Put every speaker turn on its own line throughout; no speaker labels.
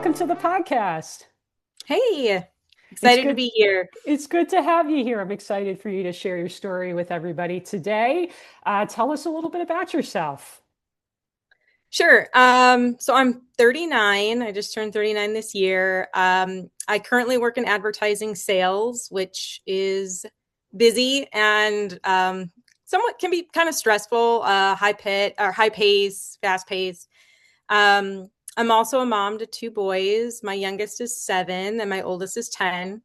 welcome to the podcast.
Hey,
It's
excited to
good.
be here.
It's good to have you here. I'm excited for you to share your story with everybody today. Tell us a little bit about yourself.
Sure. So I'm 39. I just turned 39 this year. I currently work in advertising sales, which is busy and somewhat can be kind of stressful, high pace, fast pace. I'm also a mom to two boys. My youngest is 7 and my oldest is 10.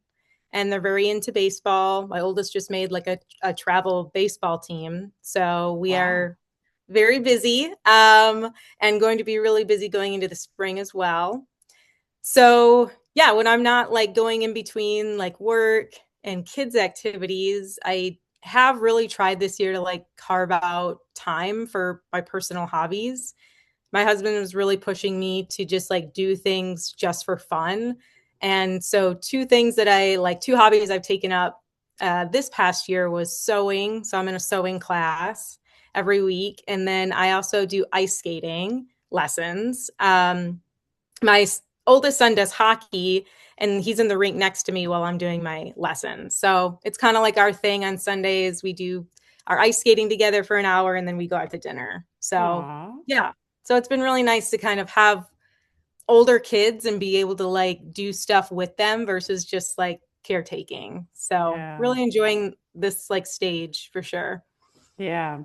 And they're very into baseball. My oldest just made like a travel baseball team. So we
Wow.
are very busy and going to be really busy going into the spring as well. So, yeah, when I'm not like going in between like work and kids' activities, I have really tried this year to like carve out time for my personal hobbies. My husband was really pushing me to just like do things just for fun. And so, two hobbies I've taken up this past year was sewing. So, I'm in a sewing class every week. And then I also do ice skating lessons. My oldest son does hockey and he's in the rink next to me while I'm doing my lessons. So, it's kind of like our thing on Sundays. We do our ice skating together for an hour and then we go out to dinner. So,
Aw.
yeah. So it's been really nice to kind of have older kids and be able to like do stuff with them versus just like caretaking. So
Yeah.
really enjoying this like stage for sure.
Yeah.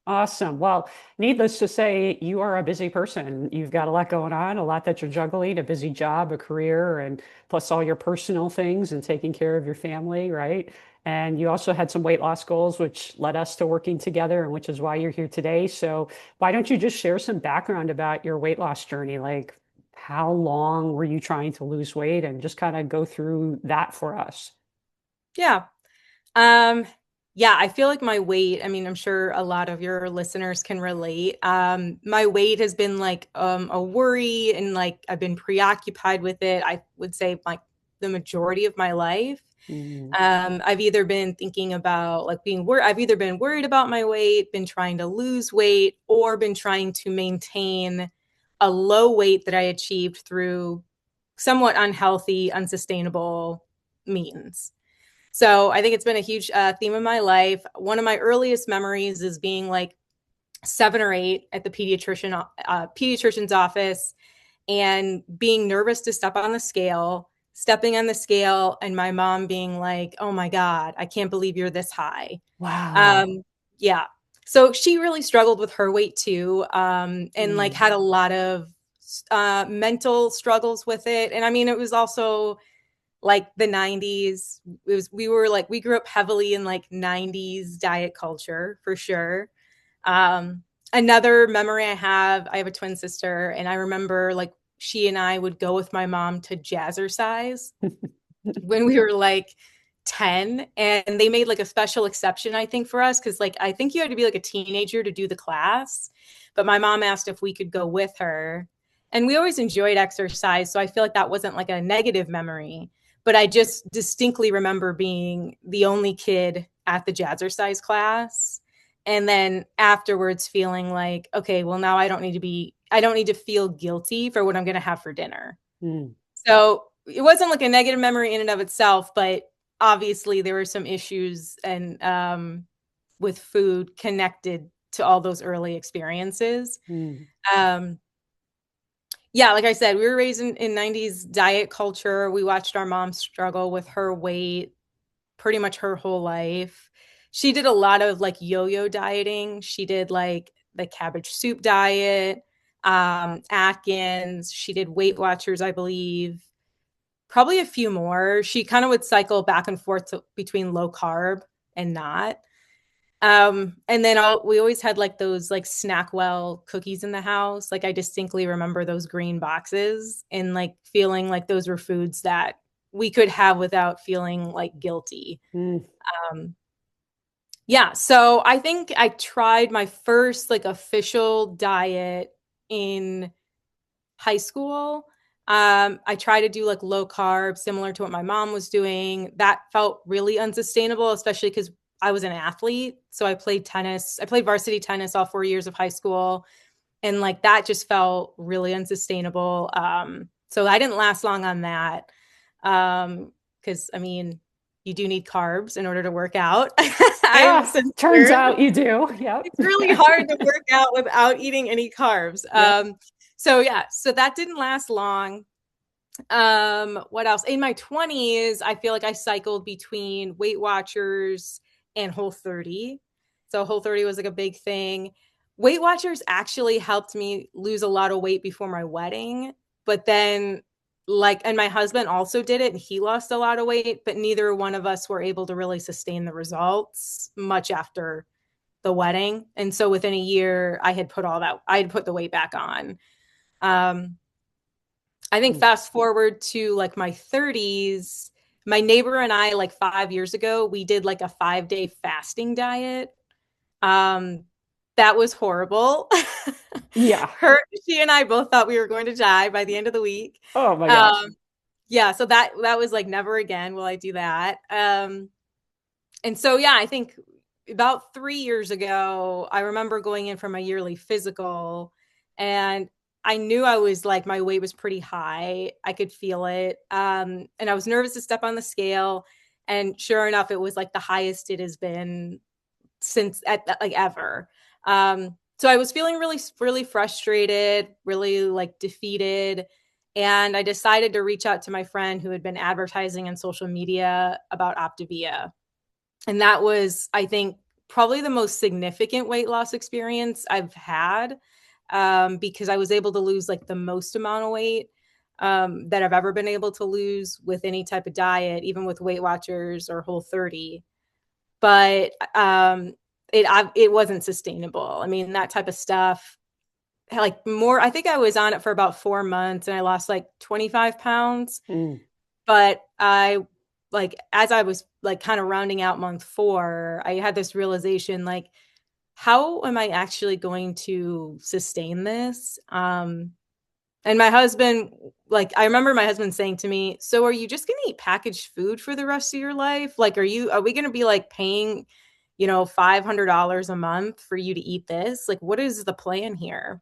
Awesome. Well, needless to say, you are a busy person. You've got a lot going on, a lot that you're juggling, a busy job, a career, and plus all your personal things and taking care of your family, right? And you also had some weight loss goals, which led us to working together, and which is why you're here today. So, why don't you just share some background about your weight loss journey? Like, how long were you trying to lose weight, and just kind of go through that for us?
Yeah. Um yeah, I feel like my weight, I mean, I'm sure a lot of your listeners can relate. My weight has been like a worry and like I've been preoccupied with it. I would say like the majority of my life.
Mm,
I've either been thinking about like I've either been worried about my weight, been trying to lose weight, or been trying to maintain a low weight that I achieved through somewhat unhealthy, unsustainable means. So I think it's been a huge theme of my life. One of my earliest memories is being like 7 or 8 at the pediatrician's office and being nervous to step on the scale, stepping on the scale, and my mom being like, "Oh my God, I can't believe you're this high."
wow.
Um, yeah. So she really struggled with her weight too, and like
Mm,
had a lot of mental struggles with it. And I mean, it was also like the 90s. We grew up heavily in like 90s diet culture for sure. Um, Another memory I have a twin sister, and I remember like she and I would go with my mom to jazzercise when we were like 10, and they made like a special exception, I think, for us because like I think you had to be like a teenager to do the class. But my mom asked if we could go with her. And we always enjoyed exercise, so I feel like that wasn't like a negative memory. But I just distinctly remember being the only kid at the jazzercise class. And then afterwards feeling like, okay, well, now I don't need to feel guilty for what I'm going to have for dinner.
mm.
So it wasn't like a negative memory in and of itself, but obviously there were some issues and with food connected to all those early experiences.
Mm.
Um, yeah, like I said, we were raised in 90s diet culture. We watched our mom struggle with her weight pretty much her whole life. She did a lot of like yo-yo dieting. She did like the cabbage soup diet, Atkins. She did Weight Watchers, I believe. Probably a few more. She kind of would cycle back and forth between low carb and not. And then we always had like those like Snackwell cookies in the house. Like I distinctly remember those green boxes and like feeling like those were foods that we could have without feeling like guilty.
Mm.
Um, yeah, so I think I tried my first like official diet in high school. I try to do like low carb, similar to what my mom was doing. That felt really unsustainable, especially because I was an athlete. So I played tennis. I played varsity tennis all 4 years of high school. And like that just felt really unsustainable. So I didn't last long on that. Because I mean, you do need carbs in order to work out. I'm
Yeah, turns
sincere.
out you do. Yep.
It's really hard to work out without eating any carbs.
Yep.
So yeah, so that didn't last long. What else? In my 20s, I feel like I cycled between Weight Watchers and Whole 30. So Whole 30 was like a big thing. Weight Watchers actually helped me lose a lot of weight before my wedding, but then like and my husband also did it and he lost a lot of weight, but neither one of us were able to really sustain the results much after the wedding. And so within a year, I had put the weight back on. Um, I think
Mm.
fast forward to like my 30s, my neighbor and I, like 5 years ago, we did like a 5 day fasting diet. Um, that was horrible.
Yeah.
She and I both thought we were going to die by the end of the week.
Oh my gosh.
Um, yeah, so that was like never again will I do that. And so yeah, I think about 3 years ago, I remember going in for my yearly physical, and I knew I was like my weight was pretty high. I could feel it. And I was nervous to step on the scale. And sure enough, it was like the highest it has been since at like ever. So I was feeling really, really frustrated, really like defeated. And I decided to reach out to my friend who had been advertising on social media about Optavia. And that was, I think, probably the most significant weight loss experience I've had, because I was able to lose like the most amount of weight that I've ever been able to lose with any type of diet, even with Weight Watchers or Whole 30. But it wasn't sustainable. I mean, that type of stuff, like more, I think I was on it for about 4 months and I lost like 25 pounds.
Mm.
But I like as I was like kind of rounding out month 4, I had this realization like how am I actually going to sustain this? And my husband, like I remember my husband saying to me, "So are you just going to eat packaged food for the rest of your life? Like are we going to be like paying, $500 a month for you to eat this? Like what is the plan here?"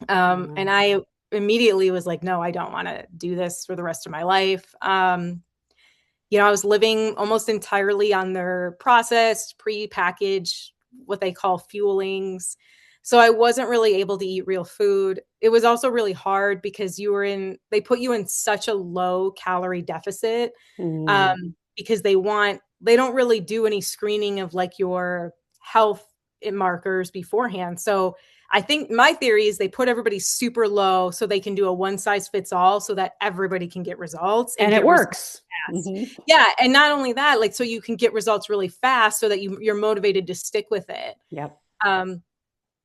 And
Wow.
I immediately was like, "No, I don't want to do this for the rest of my life." I was living almost entirely on their processed, pre-packaged, what they call fuelings. So I wasn't really able to eat real food. It was also really hard because they put you in such a low calorie deficit,
Mm.
because they don't really do any screening of like your health markers beforehand. So I think my theory is they put everybody super low so they can do a one size fits all so that everybody can get results and
And it
get results
works.
fast.
Hmm.
Yeah, and not only that, like so you can get results really fast so that you're motivated to stick with it.
Yep.
Um,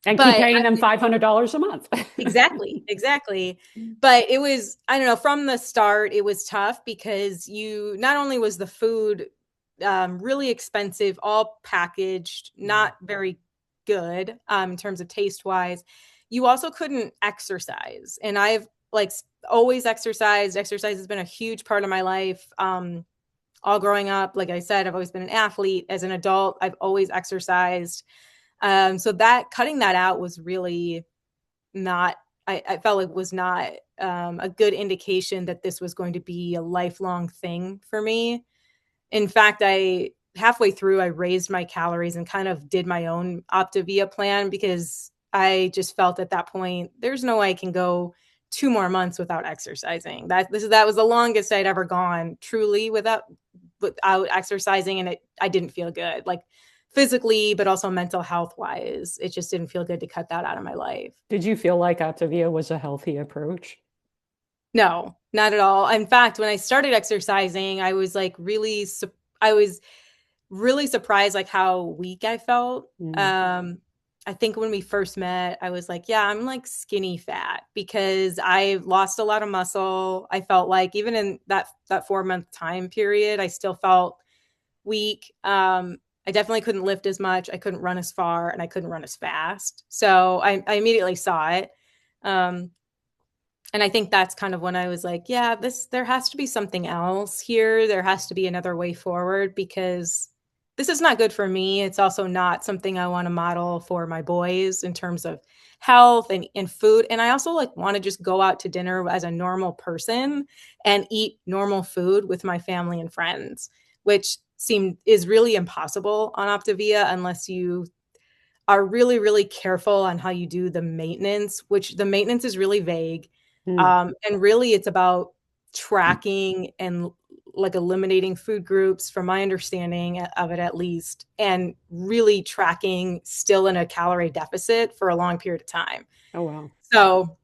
And keep
but
paying them $500 a month.
exactly, exactly. But it was, I don't know, from the start, it was tough because not only was the food really expensive, all packaged, not very good in terms of taste wise, you also couldn't exercise. And I've like always exercised. Exercise has been a huge part of my life. All growing up, like I said, I've always been an athlete. As an adult, I've always exercised. So that cutting that out was really not I felt like was not a good indication that this was going to be a lifelong thing for me. In fact, I halfway through I raised my calories and kind of did my own Optavia plan because I just felt at that point there's no way I can go 2 more months without exercising. That was the longest I'd ever gone truly without exercising, and I didn't feel good. Like physically, but also mental health wise. It just didn't feel good to cut that out of my life.
Did you feel like Optavia was a healthy approach?
No, not at all. In fact, when I started exercising, I was really surprised like how weak I felt.
Mm.
I think when we first met, I was like, yeah, I'm like skinny fat because I lost a lot of muscle. I felt like even in that 4 month time period, I still felt week. I definitely couldn't lift as much. I couldn't run as far and I couldn't run as fast. So I immediately saw it. Um, and I think that's kind of when I was like, yeah, there has to be something else here. There has to be another way forward because this is not good for me. It's also not something I want to model for my boys in terms of health and food. And I also like want to just go out to dinner as a normal person and eat normal food with my family and friends, which is really impossible on Optavia unless you are really, really careful on how you do the maintenance, which the maintenance is really vague.
Mm.
And really, it's about tracking and like eliminating food groups, from my understanding of it at least, and really tracking still in a calorie deficit for a long period of time.
Oh, wow.
So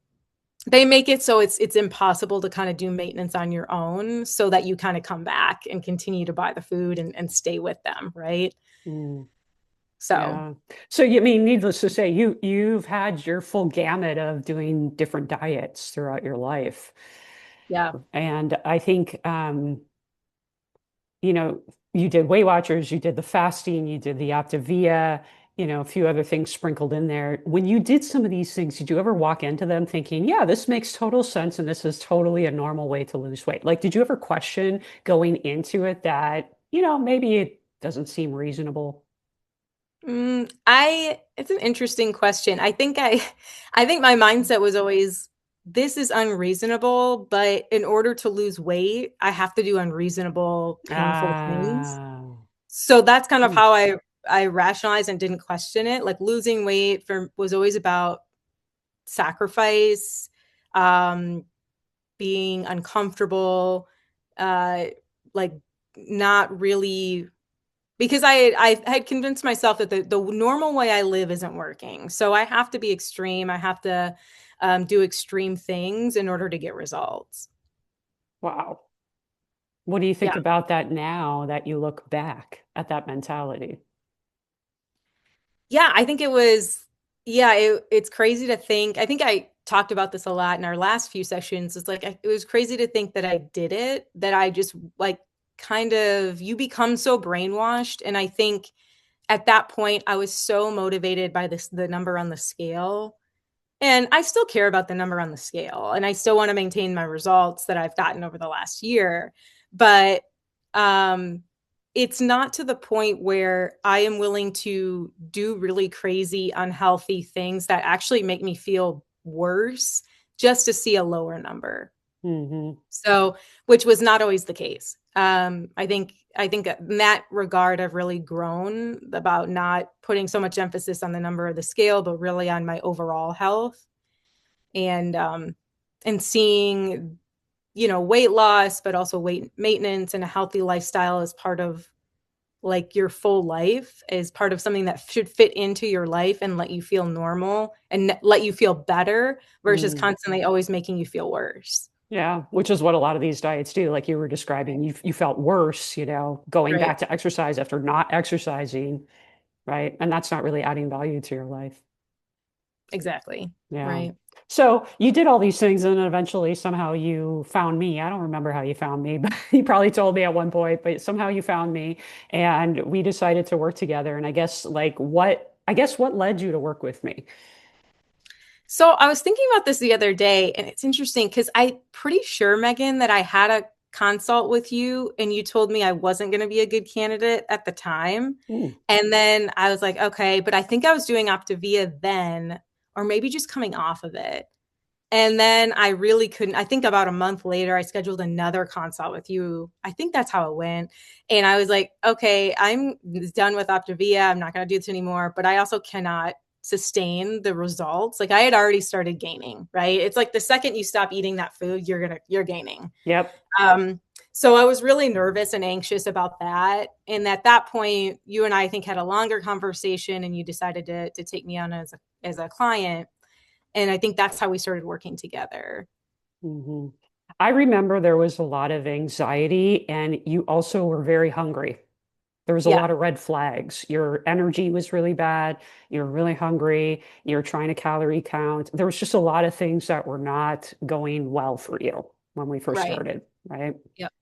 they make it so it's impossible to kind of do maintenance on your own so that you kind of come back and continue to buy the food and stay with them, right?
Mm.
So
Yeah. So you mean, needless to say, you've had your full gamut of doing different diets throughout your life.
yeah.
And I think you know, you did Weight Watchers, you did the fasting, you did the Optavia, a few other things sprinkled in there. When you did some of these things, did you ever walk into them thinking, yeah, this makes total sense and this is totally a normal way to lose weight? Like, did you ever question going into it that, maybe it doesn't seem reasonable?
It's an interesting question. I think my mindset was always, this is unreasonable, but in order to lose weight, I have to do unreasonable, painful things.
Ah,
So that's kind of
hmm,
how I rationalized and didn't question it. Like losing weight was always about sacrifice, um, being uncomfortable, uh, like not really, because I had convinced myself that the normal way I live isn't working. So I have to be extreme. I have to do extreme things in order to get results.
wow. What do you
Yeah.
think about that now that you look back at that mentality?
Yeah, I think it was, yeah, it's crazy to think. I think I talked about this a lot in our last few sessions. It's like, it was crazy to think that I did it, that I just like kind of, you become so brainwashed. And I think at that point, I was so motivated by the number on the scale. And I still care about the number on the scale and I still want to maintain my results that I've gotten over the last year. But um, it's not to the point where I am willing to do really crazy, unhealthy things that actually make me feel worse just to see a lower number.
Hmm.
So, which was not always the case. I think in that regard, I've really grown about not putting so much emphasis on the number of the scale, but really on my overall health and seeing, weight loss, but also weight maintenance and a healthy lifestyle as part of like your full life, is part of something that should fit into your life and let you feel normal and let you feel better versus constantly always making you feel worse.
Yeah, which is what a lot of these diets do. Like you were describing, you felt worse, going
Right.
back to exercise after not exercising, right? And that's not really adding value to your life.
Exactly.
Yeah.
Right.
So you did all these things and then eventually somehow you found me. I don't remember how you found me, but you probably told me at one point, but somehow you found me and we decided to work together. And I guess what led you to work with me?
So I was thinking about this the other day, and it's interesting because I'm pretty sure, Megan, that I had a consult with you and you told me I wasn't going to be a good candidate at the time.
Hmm.
And then I was like, okay, but I think I was doing Optavia then, or maybe just coming off of it. And then I really couldn't. I think about a month later, I scheduled another consult with you. I think that's how it went. And I was like, okay, I'm done with Optavia. I'm not going to do this anymore. But I also cannot sustain the results. Like I had already started gaining, right? It's like the second you stop eating that food, you're gaining.
Yep.
Um, so I was really nervous and anxious about that. And at that point, you and I think had a longer conversation and you decided to take me on as a client. And I think that's how we started working together.
Hmm. I remember there was a lot of anxiety and you also were very hungry. There was a
Yeah,
lot of red flags. Your energy was really bad. You're really hungry. You're trying to calorie count. There was just a lot of things that were not going well for you when we first
right.
started, right?
Yep.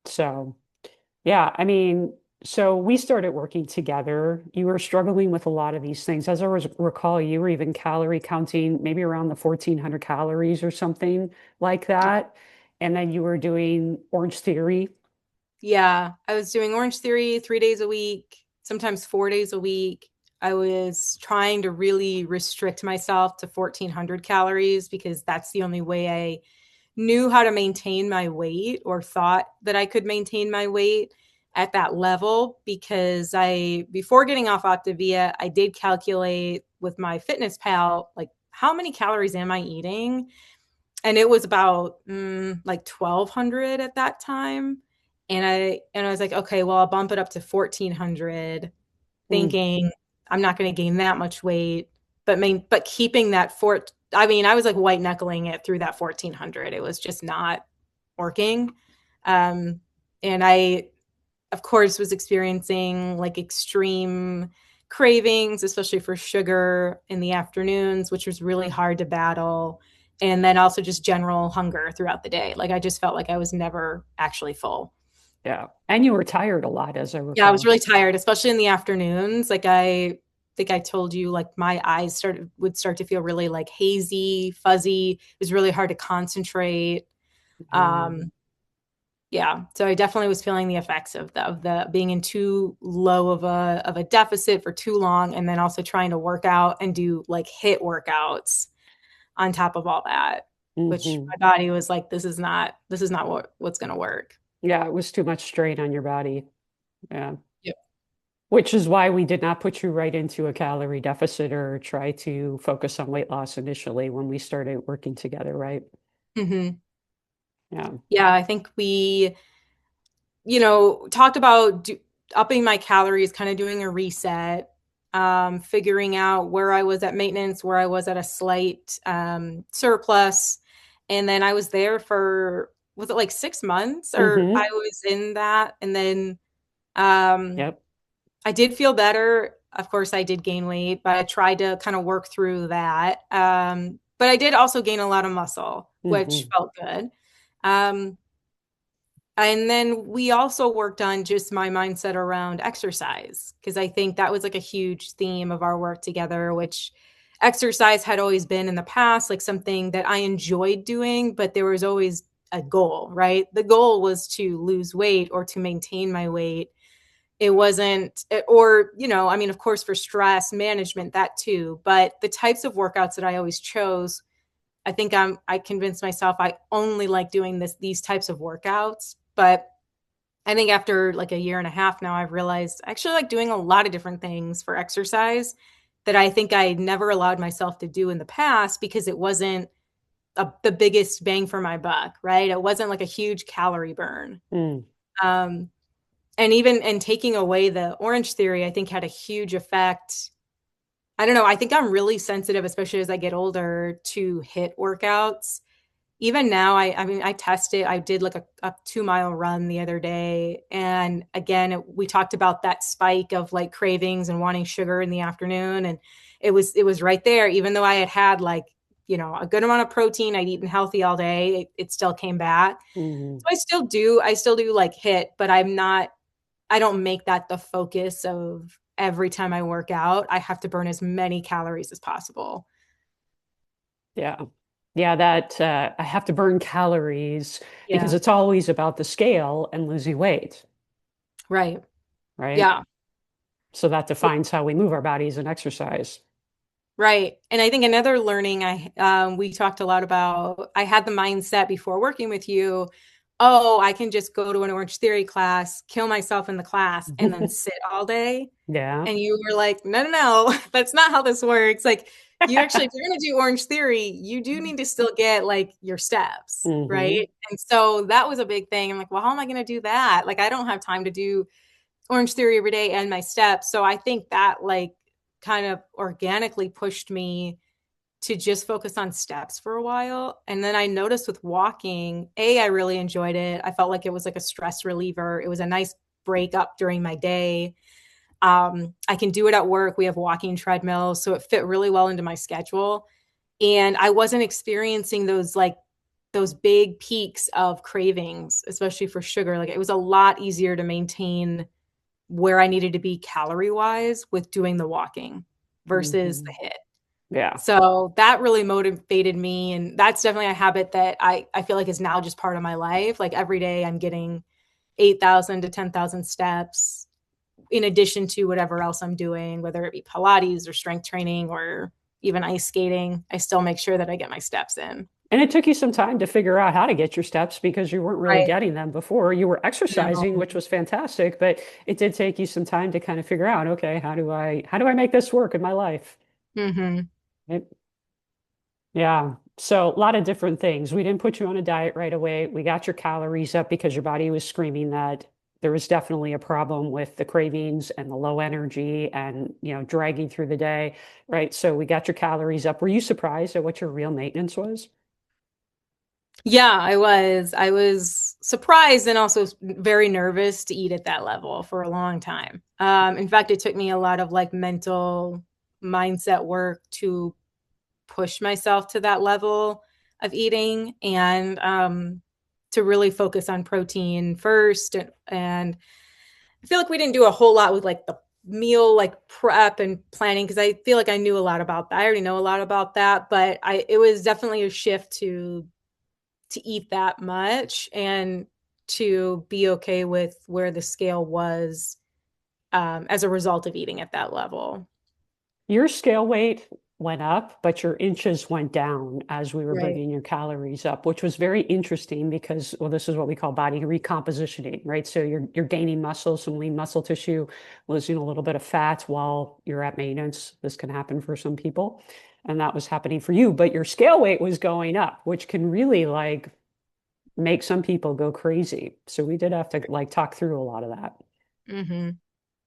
So, yeah, I mean, so we started working together. You were struggling with a lot of these things. As I recall, you were even calorie counting, maybe around the 1,400 calories or something like that. And then you were doing Orange Theory.
Yeah. I was doing Orange Theory 3 days a week, sometimes 4 days a week. I was trying to really restrict myself to 1,400 calories because that's the only way I knew how to maintain my weight or thought that I could maintain my weight at that level. Because before getting off Optavia, I did calculate with my fitness pal, like, how many calories am I eating? And it was about like 1,200 at that time. And I was like, okay, well, I'll bump it up to 1,400,
Mm,
thinking I'm not going to gain that much weight, but keeping that fort. I mean, I was like white knuckling it through that 1,400. It was just not working. Um, and I, of course, was experiencing like extreme cravings, especially for sugar in the afternoons, which was really hard to battle. And then also just general hunger throughout the day. Like I just felt like I was never actually full.
yeah. And you were tired a lot, as I
Yeah, I was
recall.
really tired, especially in the afternoons. Like I think I told you, like my eyes would start to feel really like hazy, fuzzy. It was really hard to concentrate.
Mm,
Um, yeah, so I definitely was feeling the effects of the being in too low of a deficit for too long, and then also trying to work out and do like hit workouts on top of all that, which
hmm.
my body was like, this is not what's going to work.
Yeah, it was too much strain on your body. Yeah.
Yep.
Which is why we did not put you right into a calorie deficit or try to focus on weight loss initially when we started working together, right?
Hmm.
Yeah.
Yeah, I think we talked about upping my calories, kind of doing a reset, figuring out where I was at maintenance, where I was at a slight surplus. And then I was there for, was it like 6 months or I
Hmm.
was in that? And then um,
Yep.
I did feel better. Of course, I did gain weight, but I tried to kind of work through that. But I did also gain a lot of muscle, which
Hmm.
felt good. Um, and then we also worked on just my mindset around exercise, because I think that was like a huge theme of our work together, which exercise had always been in the past, like something that I enjoyed doing, but there was always a goal, right? The goal was to lose weight or to maintain my weight. It wasn't, or, I mean, of course, for stress management, that too. But the types of workouts that I always chose, I convinced myself I only like doing these types of workouts. But I think after like a year and a half now, I've realized I actually like doing a lot of different things for exercise that I think I never allowed myself to do in the past because it wasn't the biggest bang for my buck, right? It wasn't like a huge calorie burn.
Mm.
Um, and taking away the orange theory, I think had a huge effect. I don't know. I think I'm really sensitive, especially as I get older, to hit workouts. Even now, I mean, I tested, I did like a 2 mile run the other day. And again, we talked about that spike of like cravings and wanting sugar in the afternoon. And it was right there, even though I had like, a good amount of protein, I'd eaten healthy all day, it still came back.
Hmm.
So I still do like hit, but I don't make that the focus of every time I work out. I have to burn as many calories as possible.
Yeah. Yeah, that I have to burn calories because
Yeah.
it's always about the scale and losing weight,
Right.
right?
Yeah.
So that defines how we move our bodies and exercise.
Right. And I think another learning we talked a lot about, I had the mindset before working with you, oh, I can just go to an Orange Theory class, kill myself in the class, and then sit all day.
Yeah.
And you were like, no, no, no, that's not how this works. Like, you actually, if you're going to do Orange Theory, you do need to still get like your steps,
Hmm.
right? And so that was a big thing. I'm like, well, how am I going to do that? Like, I don't have time to do Orange Theory every day and my steps. So I think that like kind of organically pushed me to just focus on steps for a while. And then I noticed with walking, I really enjoyed it. I felt like it was like a stress reliever. It was a nice break up during my day. I can do it at work. We have walking treadmills, so it fit really well into my schedule. And I wasn't experiencing those big peaks of cravings, especially for sugar. Like it was a lot easier to maintain where I needed to be calorie wise with doing the walking versus the
Hmm.
hit.
Yeah.
So that really motivated me. And that's definitely a habit that I feel like is now just part of my life. Like every day I'm getting 8,000 to 10,000 steps. in addition to whatever else I'm doing, whether it be Pilates or strength training or even ice skating. I still make sure that I get my steps in.
And it took you some time to figure out how to get your steps because you weren't really
Right.
getting them before. You were exercising,
No.
which was fantastic, but it did take you some time to kind of figure out, okay, how do I make this work in my life?
Mm-hmm.
Right? Yeah. So a lot of different things. We didn't put you on a diet right away. We got your calories up because your body was screaming that there was definitely a problem with the cravings and the low energy and, dragging through the day, right? So we got your calories up. Were you surprised at what your real maintenance was?
Yeah, I was. I was surprised and also very nervous to eat at that level for a long time. In fact, it took me a lot of like mental mindset work to push myself to that level of eating and to really focus on protein first. And I feel like we didn't do a whole lot with like the meal like prep and planning because I feel like I knew a lot about that. I already know a lot about that, but I it was definitely a shift to eat that much and to be okay with where the scale was as a result of eating at that level.
Your scale weight went up, but your inches went down as we were
Right.
bringing your calories up, which was very interesting because, well, this is what we call body recompositioning, right? So you're gaining muscle, some lean muscle tissue, losing a little bit of fat while you're at maintenance. This can happen for some people, and that was happening for you. But your scale weight was going up, which can really like make some people go crazy. So we did have to like talk through a lot of that.
Mm-hmm.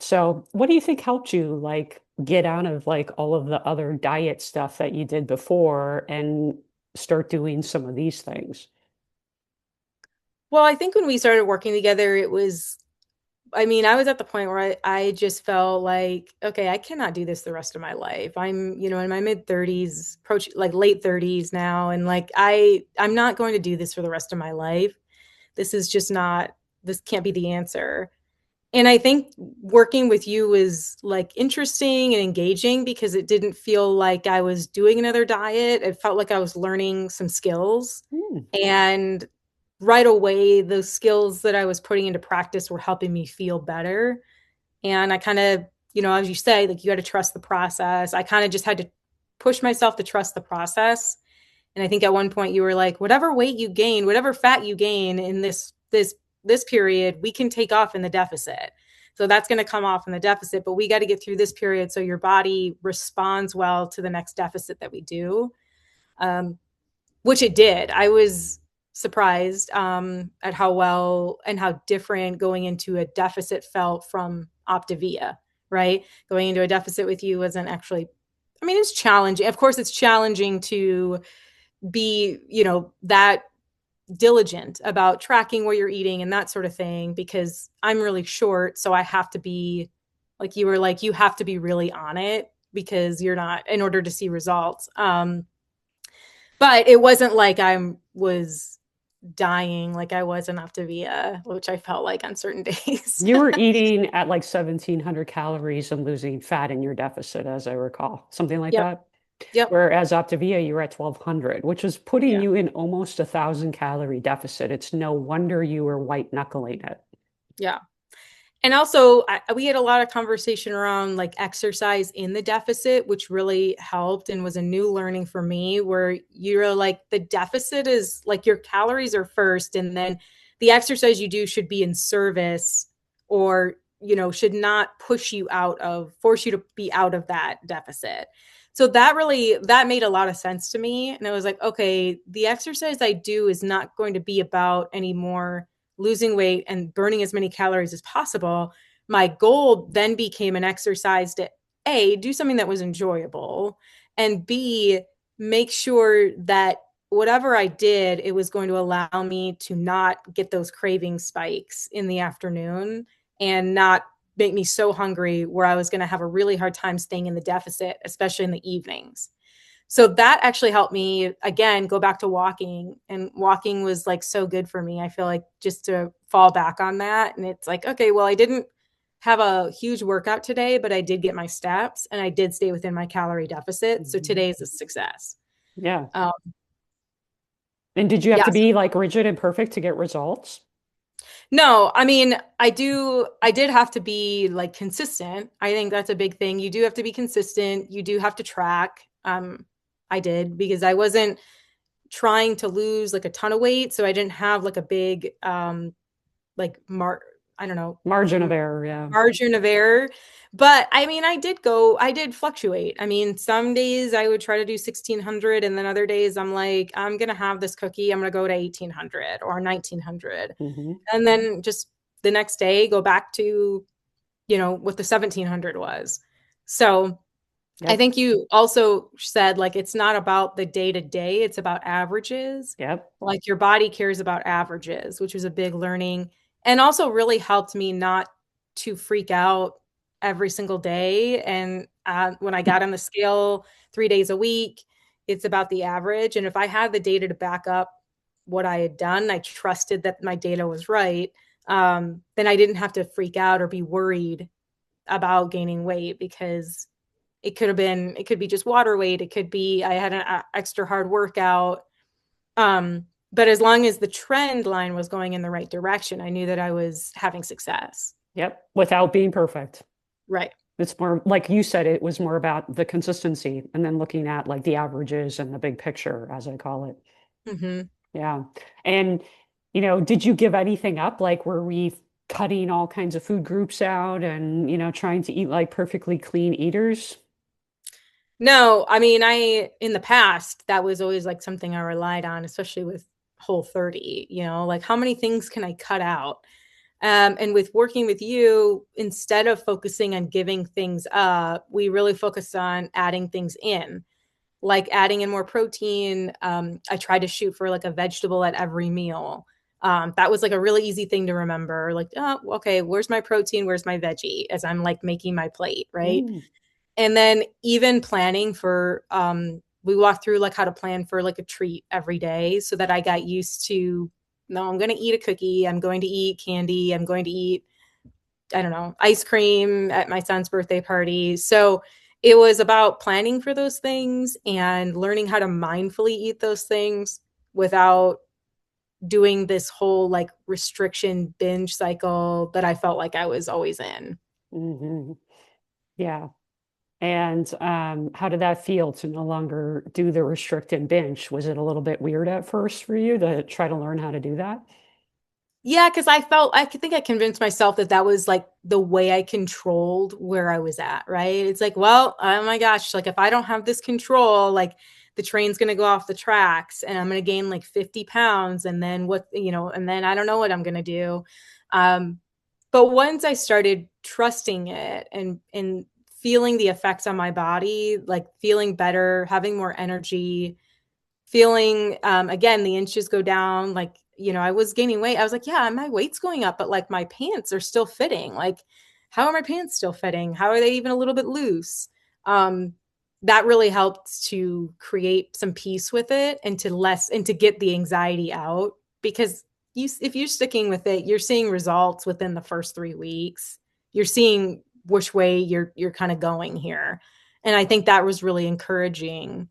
So, what do you think helped you like get out of like all of the other diet stuff that you did before and start doing some of these things?
Well, I think when we started working together, it was, I mean, I was at the point where I just felt like, okay, I cannot do this the rest of my life. I'm, in my mid 30s, approach like late 30s now. And like, I'm not going to do this for the rest of my life. This is just not, this can't be the answer. And I think working with you was like interesting and engaging because it didn't feel like I was doing another diet. It felt like I was learning some skills.
Hmm.
And right away, those skills that I was putting into practice were helping me feel better. And I kind of, as you say, like you got to trust the process. I kind of just had to push myself to trust the process. And I think at one point you were like, whatever weight you gain, whatever fat you gain in this period, we can take off in the deficit. So that's going to come off in the deficit, but we got to get through this period so your body responds well to the next deficit that we do, which it did. I was surprised at how well and how different going into a deficit felt from Optavia, right? Going into a deficit with you wasn't actually, I mean, it's challenging. Of course, it's challenging to be, that diligent about tracking what you're eating and that sort of thing because I'm really short. So I have to be like you were like, you have to be really on it because you're not in order to see results. But it wasn't like I was dying like I was in Optavia, which I felt like on certain days.
You were eating at like 1,700 calories and losing fat in your deficit, as I recall, something like
Yep.
that.
Yep.
Whereas Optavia, you were at 1,200, which was putting
Yeah.
you in almost 1,000 calorie deficit. It's no wonder you were white knuckling it.
Yeah. And also, we had a lot of conversation around like exercise in the deficit, which really helped and was a new learning for me. Where you're like, the deficit is like your calories are first, and then the exercise you do should be in service or, should not force you to be out of that deficit. So that made a lot of sense to me. And I was like, okay, the exercise I do is not going to be about anymore losing weight and burning as many calories as possible. My goal then became an exercise to A, do something that was enjoyable, and B, make sure that whatever I did, it was going to allow me to not get those craving spikes in the afternoon and not make me so hungry where I was going to have a really hard time staying in the deficit, especially in the evenings. So that actually helped me again go back to walking, and walking was like so good for me. I feel like just to fall back on that, and it's like, okay, well, I didn't have a huge workout today, but I did get my steps and I did stay within my calorie deficit. So
Mhm.
today is a success.
Yeah.
Um,
And did you have to
yes.
be like rigid and perfect to get results?
No, I mean, I did have to be like consistent. I think that's a big thing. You do have to be consistent. You do have to track. I did because I wasn't trying to lose like a ton of weight, so I didn't have like a big like I don't know,
Margin of error, yeah.
margin of error. But I mean, I did fluctuate. I mean, some days I would try to do 1600, and then other days I'm like, I'm going to have this cookie. I'm going to go to 1800 or 1900.
Hmm.
And then just the next day go back to, what the 1700 was. So I
Yep.
think you also said like it's not about the day to day, it's about averages.
Yep.
Like your body cares about averages, which was a big learning and also really helped me not to freak out every single day. And when I got on the scale 3 days a week, it's about the average. And if I had the data to back up what I had done, I trusted that my data was right. Then I didn't have to freak out or be worried about gaining weight because it could be just water weight. It could be I had an extra hard workout. But as long as the trend line was going in the right direction, I knew that I was having success.
Yep. Without being perfect.
Right.
It's more like you said, it was more about the consistency and then looking at like the averages and the big picture, as I call it.
Hmm.
Yeah. And, did you give anything up? Like, were we cutting all kinds of food groups out and, trying to eat like perfectly clean eaters?
No, I mean, in the past, that was always like something I relied on, especially with Whole 30, like how many things can I cut out? And with working with you, instead of focusing on giving things up, we really focused on adding things in, like adding in more protein. I tried to shoot for like a vegetable at every meal. That was like a really easy thing to remember. Like, oh, okay, where's my protein? Where's my veggie? As I'm like making my plate, right?
Mm,
And then even planning for, we walked through like how to plan for like a treat every day so that I got used to, no, I'm going to eat a cookie. I'm going to eat candy. I'm going to eat, I don't know, ice cream at my son's birthday party. So it was about planning for those things and learning how to mindfully eat those things without doing this whole like restriction binge cycle that I felt like I was always in.
hmm. Yeah. And how did that feel to no longer do the restrict and binge? Was it a little bit weird at first for you to try to learn how to do that?
Yeah, because I think I convinced myself that that was like the way I controlled where I was at, right? It's like, well, oh my gosh, like if I don't have this control, like the train's gonna go off the tracks and I'm gonna gain like 50 pounds, and then and then I don't know what I'm gonna do. Um, but once I started trusting it and feeling the effects on my body, like feeling better, having more energy, feeling again the inches go down, like I was gaining weight. I was like, yeah, my weight's going up, but like my pants are still fitting. Like, how are my pants still fitting? How are they even a little bit loose? um that really helped to create some peace with it and to get the anxiety out, because if you're sticking with it, you're seeing results within the first 3 weeks. You're seeing which way you're kind of going here, and I think that was really encouraging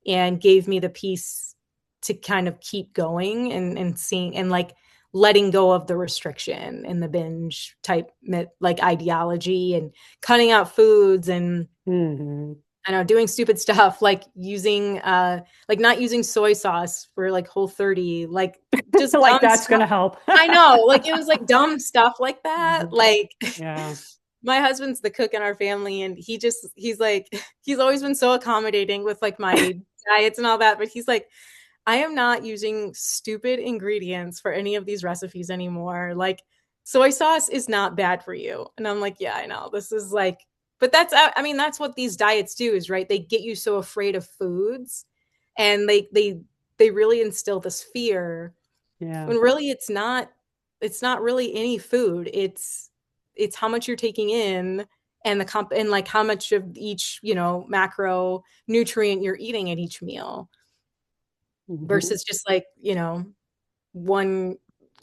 and gave me the peace to kind of keep going and seeing and like letting go of the restriction and the binge type like ideology and cutting out foods and
Hmm.
I know doing stupid stuff like using like not using soy sauce for like Whole 30, like just
Like
dumb
that's going
stuff.
to help.
I know, like it was like dumb stuff like that.
Mhm.
Like
Yeah.
my husband's the cook in our family, and he's like he's always been so accommodating with like my diets and all that, but he's like, I am not using stupid ingredients for any of these recipes anymore. Like soy sauce is not bad for you. And I'm like, yeah, I know. This is like, but I mean that's what these diets do, is right? They get you so afraid of foods, and they really instill this fear
Yeah.
when really it's not really any food. It's how much you're taking in and the comp and like how much of each, macro nutrient you're eating at each meal
Hmm.
versus just like, one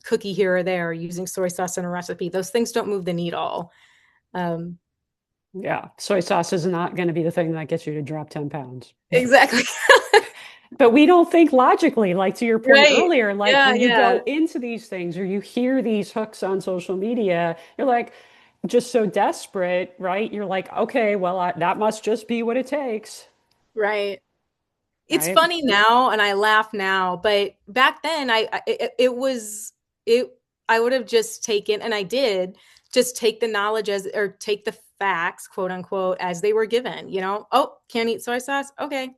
cookie here or there using soy sauce in a recipe. Those things don't move the needle. Um,
Yeah. Soy sauce is not going to be the thing that gets you to drop 10 pounds.
exactly.
But we don't think logically, like to your point
Right.
earlier, like
Yeah,
when you
yeah.
go into these things or you hear these hooks on social media, you're like just so desperate, right? You're like, okay, well, that must just be what it takes,
Right. It's
right?
funny now and I laugh now, but back then it was it I would have just taken, and I did just take the knowledge as, or take the facts, quote unquote, as they were given, you know? Oh, can't eat soy sauce. Okay.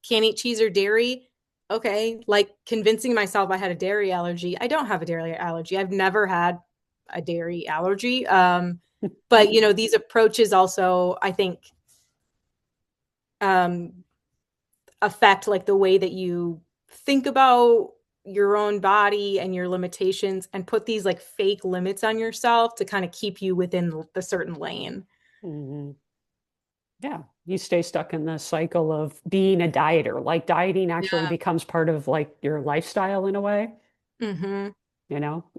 Can't eat cheese or dairy. Okay. Like convincing myself I had a dairy allergy. I don't have a dairy allergy. I've never had a dairy allergy. But you know, these approaches also, I think, um affect like the way that you think about your own body and your limitations, and put these like fake limits on yourself to kind of keep you within the certain lane.
Mhm. Yeah, you stay stuck in the cycle of being a dieter. Like dieting actually
Yeah.
becomes part of like your lifestyle in a way,
Mm-hmm.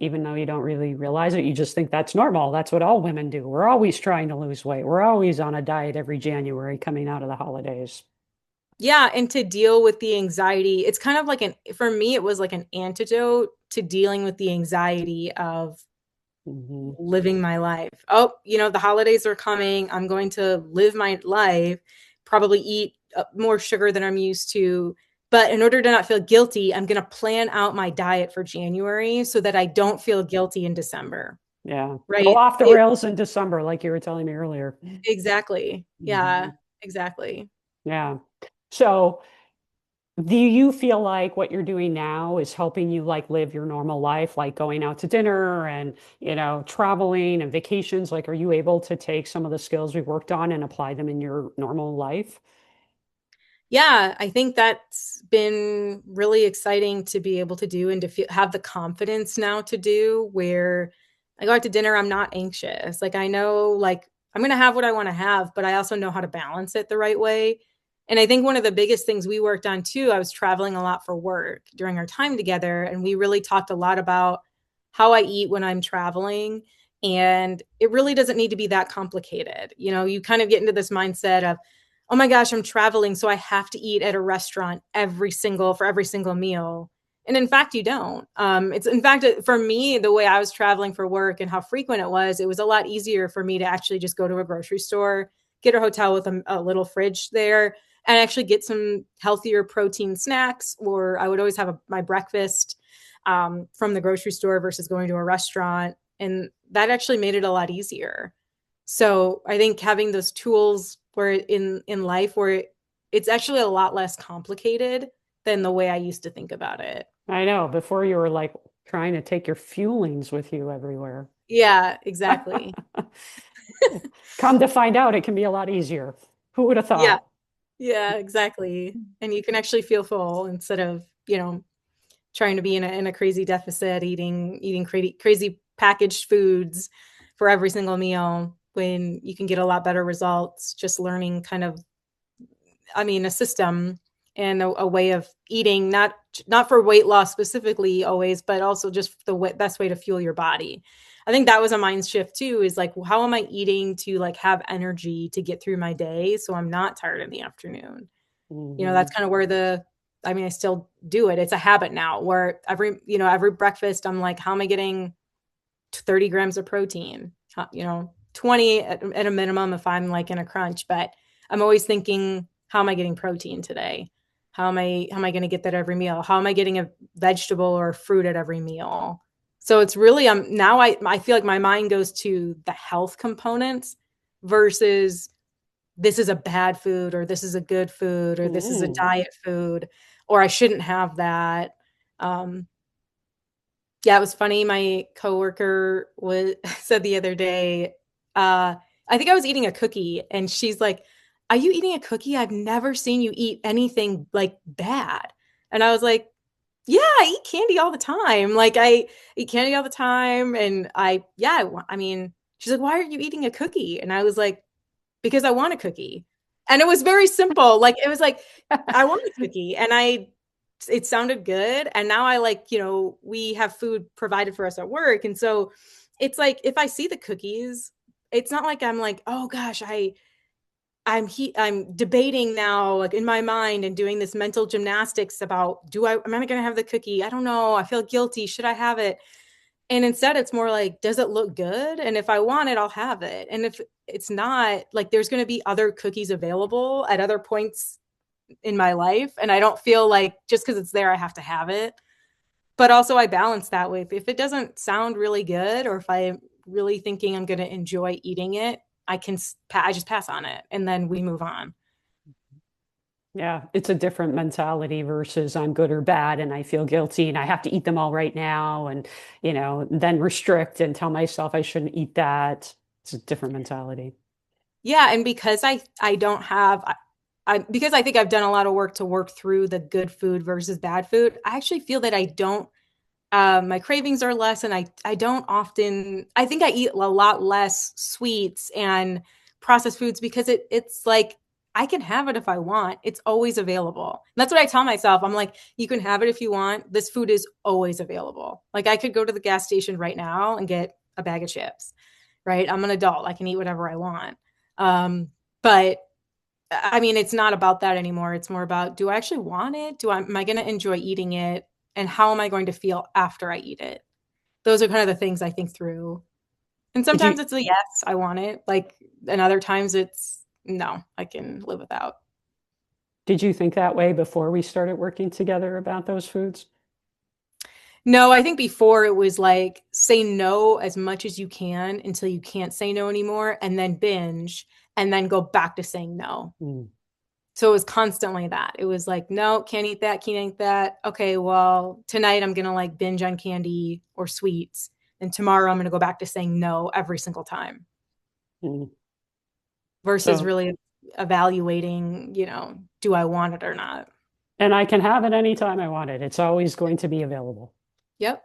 even though you don't really realize it, you just think that's normal. That's what all women do. We're always trying to lose weight. We're always on a diet every January coming out of the holidays.
Yeah, and to deal with the anxiety, it's kind of like an, for me it was like an antidote to dealing with the anxiety of
Hmm.
living my life. Oh, you know, the holidays are coming. I'm going to live my life, probably eat more sugar than I'm used to. But in order to not feel guilty, I'm going to plan out my diet for January so that I don't feel guilty in December.
Yeah, go
Right?
off the rails in December, like you were telling me earlier.
Exactly. Yeah,
Hmm.
exactly.
Yeah. So, do you feel like what you're doing now is helping you like live your normal life, like going out to dinner and, traveling and vacations? Like, are you able to take some of the skills we worked on and apply them in your normal life?
Yeah, I think that's been really exciting to be able to do, and to feel, have the confidence now to do, where I go out to dinner, I'm not anxious. Like I know like I'm going to have what I want to have, but I also know how to balance it the right way. And I think one of the biggest things we worked on too, I was traveling a lot for work during our time together, and we really talked a lot about how I eat when I'm traveling. And it really doesn't need to be that complicated. You know, you kind of get into this mindset of, oh my gosh, I'm traveling, so I have to eat at a restaurant for every single meal. And in fact, you don't. It's in fact, for me, the way I was traveling for work and how frequent it was a lot easier for me to actually just go to a grocery store, get a hotel with a little fridge there, and actually get some healthier protein snacks. Or I would always have my breakfast from the grocery store versus going to a restaurant. And that actually made it a lot easier. So I think having those tools where in life where it's actually a lot less complicated than the way I used to think about it.
I know before you were like trying to take your fuelings with you everywhere.
Yeah, exactly.
Come to find out, it can be a lot easier. Who would have
Yeah,
thought?
yeah, exactly. And you can actually feel full instead of, you know, trying to be in a crazy deficit, eating crazy packaged foods for every single meal, when you can get a lot better results just learning kind of, I mean, a system and a way of eating, not for weight loss specifically always, but also just the best way to fuel your body. I think that was a mind shift too, is like, how am I eating to like have energy to get through my day so I'm not tired in the afternoon? You know,
Hmm.
that's kind of where I mean, I still do it. It's a habit now where every breakfast I'm like, how am I getting 30 grams of protein? 20 at a minimum if I'm like in a crunch, but I'm always thinking, how am I getting protein today? How am I going to get that every meal? How am I getting a vegetable or fruit at every meal? So it's really now I feel like my mind goes to the health components versus this is a bad food, or this is a good food, or this is a
Hmm.
diet food, or I shouldn't have that. Um, yeah, it was funny. My coworker was said the other day, I think I was eating a cookie, and she's like, "Are you eating a cookie? I've never seen you eat anything like bad." And I was like, "Yeah, I eat candy all the time. Like I eat candy all the time." And I mean, she's like, "Why are you eating a cookie?" And I was like, because I want a cookie. And it was very simple. Like it was like, I want a cookie. And it sounded good. And now I like, we have food provided for us at work. And so it's like, if I see the cookies, it's not like I'm like, oh gosh, I'm debating now, like in my mind, and doing this mental gymnastics about, am I going to have the cookie? I don't know. I feel guilty. Should I have it? And instead, it's more like, does it look good? And if I want it, I'll have it. And if it's not, like, there's going to be other cookies available at other points in my life. And I don't feel like just because it's there, I have to have it. But also, I balance that with, if it doesn't sound really good, or if I'm really thinking I'm going to enjoy eating it, I just pass on it, and then we move on.
Yeah, it's a different mentality versus I'm good or bad and I feel guilty and I have to eat them all right now and, then restrict and tell myself I shouldn't eat that. It's a different mentality.
Yeah, and because I don't have because I think I've done a lot of work to work through the good food versus bad food, I actually feel that I don't my cravings are less, and I don't often, I think I eat a lot less sweets and processed foods because it's like I can have it if I want. It's always available. And that's what I tell myself. I'm like, you can have it if you want. This food is always available. Like I could go to the gas station right now and get a bag of chips, right? I'm an adult. I can eat whatever I want. But I mean, it's not about that anymore. It's more about, do I actually want it? Am I going to enjoy eating it? And how am I going to feel after I eat it? Those are kind of the things I think through. And
Did
sometimes
you
it's a yes, I want it. Like, and other times it's no, I can live without.
did you think that way before we started working together about those foods?
No, I think before it was like say no as much as you can until you can't say no anymore, and then binge, and then go back to saying no.
Mm.
So it was constantly that. It was like, no, can't eat that, can't eat that. Okay, well, tonight I'm gonna like binge on candy or sweets. And tomorrow I'm gonna go back to saying no every single time
Mm.
versus
So,
really evaluating, do I want it or not?
and I can have it anytime I want it. It's always going to be available.
Yep.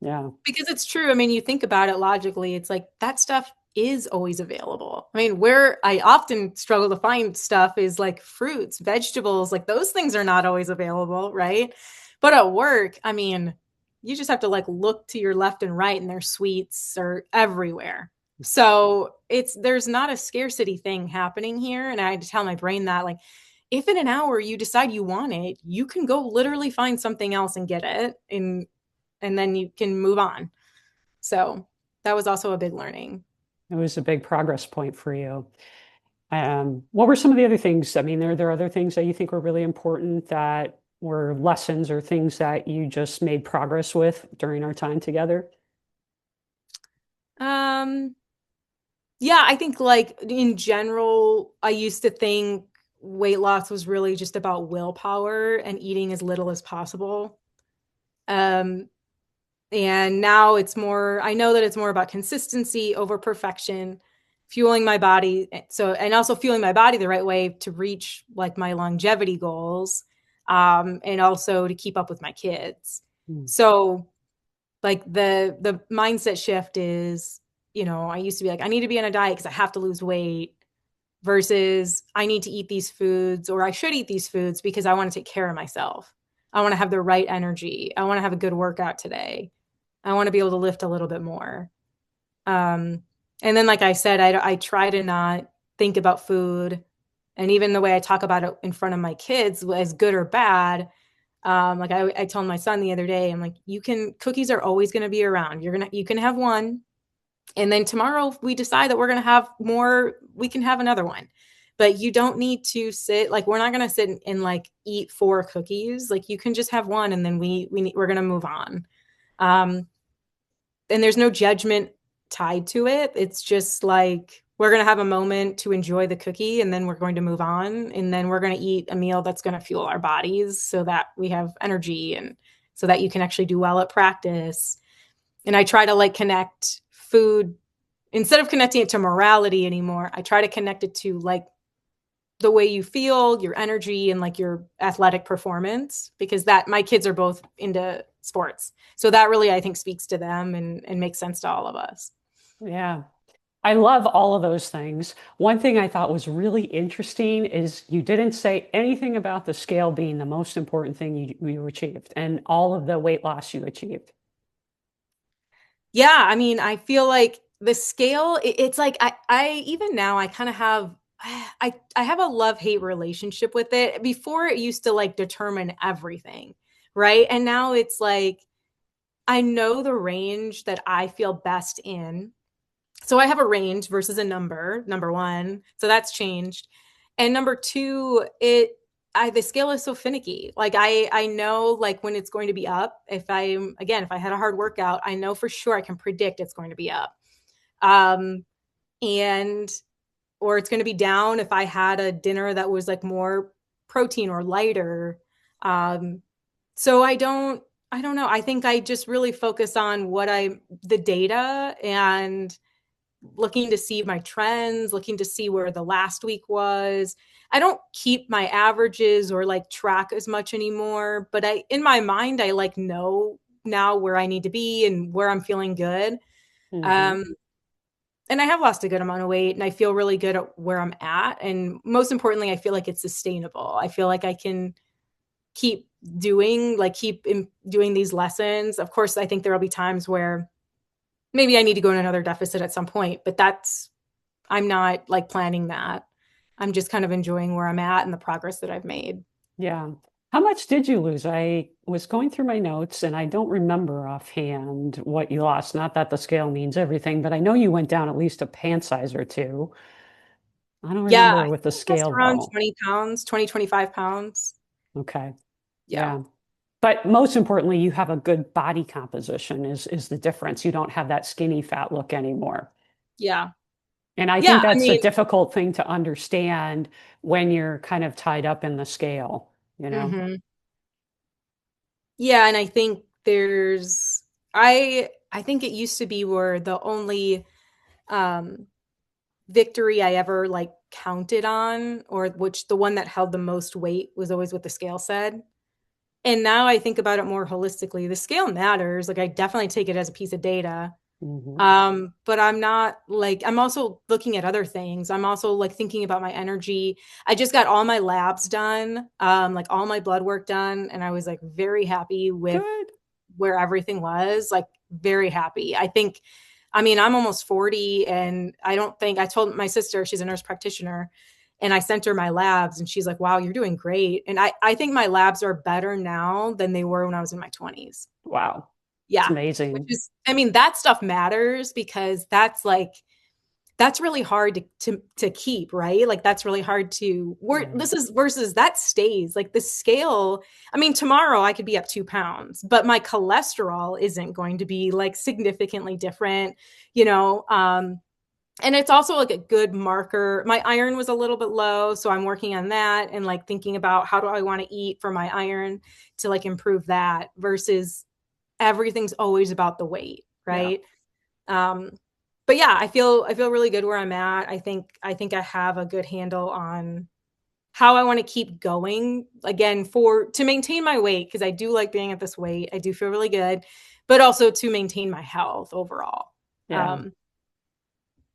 Yeah.
Because it's true. I mean, you think about it logically, it's like that stuff is always available. I mean, where I often struggle to find stuff is like fruits, vegetables, like those things are not always available, right? But at work, I mean, you just have to like look to your left and right and their sweets are everywhere. So there's not a scarcity thing happening here. And I had to tell my brain that, like, if in an hour you decide you want it, you can go literally find something else and get it. And then you can move on. So that was also a big learning.
It was a big progress point for you. What were some of the other things? I mean, there other things that you think were really important that were lessons or things that you just made progress with during our time together?
Um, yeah, I think like in general, I used to think weight loss was really just about willpower and eating as little as possible. Um, and now I know that it's more about consistency over perfection, fueling my body. So, and also fueling my body the right way to reach like my longevity goals, and also to keep up with my kids.
Mm.
So, like the mindset shift is, I used to be like, I need to be on a diet because I have to lose weight, versus I need to eat these foods, or I should eat these foods because I want to take care of myself. I want to have the right energy. I want to have a good workout today. I want to be able to lift a little bit more. Um, and then, like I said, I try to not think about food. And even the way I talk about it in front of my kids as good or bad, like I told my son the other day, I'm like, cookies are always going to be around. You can have one. And then tomorrow, if we decide that we're going to have more, we can have another one. But you don't need to sit, like, we're not going to sit and like eat four cookies. Like, you can just have one, and then we're going to move on. Um, and there's no judgment tied to it. It's just like we're going to have a moment to enjoy the cookie, and then we're going to move on, and then we're going to eat a meal that's going to fuel our bodies so that we have energy, and so that you can actually do well at practice. And I try to like connect food, instead of connecting it to morality anymore, I try to connect it to like the way you feel, your energy, and like your athletic performance, because that my kids are both into sports. So that really, I think, speaks to them and makes sense to all of us.
Yeah. I love all of those things. One thing I thought was really interesting is you didn't say anything about the scale being the most important thing you achieved and all of the weight loss you achieved.
Yeah, I mean, I feel like the scale, it's like I even now I kind of have I have a love-hate relationship with it. Before it used to like determine everything, right? And now it's like I know the range that I feel best in. So I have a range versus a number one. So that's changed. And number two, the scale is so finicky. Like I know like when it's going to be up. If I had a hard workout, I know for sure I can predict it's going to be up. Um and or it's going to be down if I had a dinner that was like more protein or lighter. Um so I don't know. I think I just really focus on the data and looking to see my trends, looking to see where the last week was. I don't keep my averages or like track as much anymore, but in my mind I like know now where I need to be and where I'm feeling good.
Hmm.
Um and I have lost a good amount of weight and I feel really good at where I'm at, and most importantly I feel like it's sustainable. I feel like I can keep doing these lessons. Of course, I think there will be times where maybe I need to go in another deficit at some point, but I'm not like planning that. I'm just kind of enjoying where I'm at and the progress that I've made.
Yeah. How much did you lose? I was going through my notes and I don't remember offhand what you lost. Not that the scale means everything, but I know you went down at least a pant size or two. I don't
Yeah,
remember
I
with the
think that's
scale
around
though.
20 pounds, 20, 25 pounds.
Okay.
Yeah.
Yeah. But most importantly, you have a good body composition is the difference. You don't have that skinny fat look anymore.
Yeah.
And I
Yeah.
think
I
that's a
mean,
difficult thing to understand when you're kind of tied up in the scale, you know?
mhm. Yeah. And I think I think it used to be where the only um, victory I ever like counted on, or which the one that held the most weight was always what the scale said. And now I think about it more holistically. The scale matters. Like I definitely take it as a piece of data.
Hmm.
But I'm not like I'm also looking at other things. I'm also like thinking about my energy. I just got all my labs done, like all my blood work done, and I was like very happy with
Good.
where everything was, like very happy. I mean, I'm almost 40 and I don't think I told my sister, she's a nurse practitioner, and I sent her my labs and she's like, wow, you're doing great. And I think my labs are better now than they were when I was in my 20s.
Wow. It's
Yeah. Which
amazing.
is, I mean, that stuff matters because that's really hard to keep, right? Like that's really hard to work.
Right.
This is versus that stays like the scale. I mean, tomorrow I could be up 2 pounds, but my cholesterol isn't going to be like significantly different, you know. And it's also like a good marker. My iron was a little bit low, so I'm working on that and like thinking about how do I want to eat for my iron to like improve that versus everything's always about the weight,
Yeah.
right? Um, but yeah, I feel really good where I'm at. I think I have a good handle on how I want to keep going again for to maintain my weight because I do like being at this weight. I do feel really good, but also to maintain my health overall.
Yeah.
Um,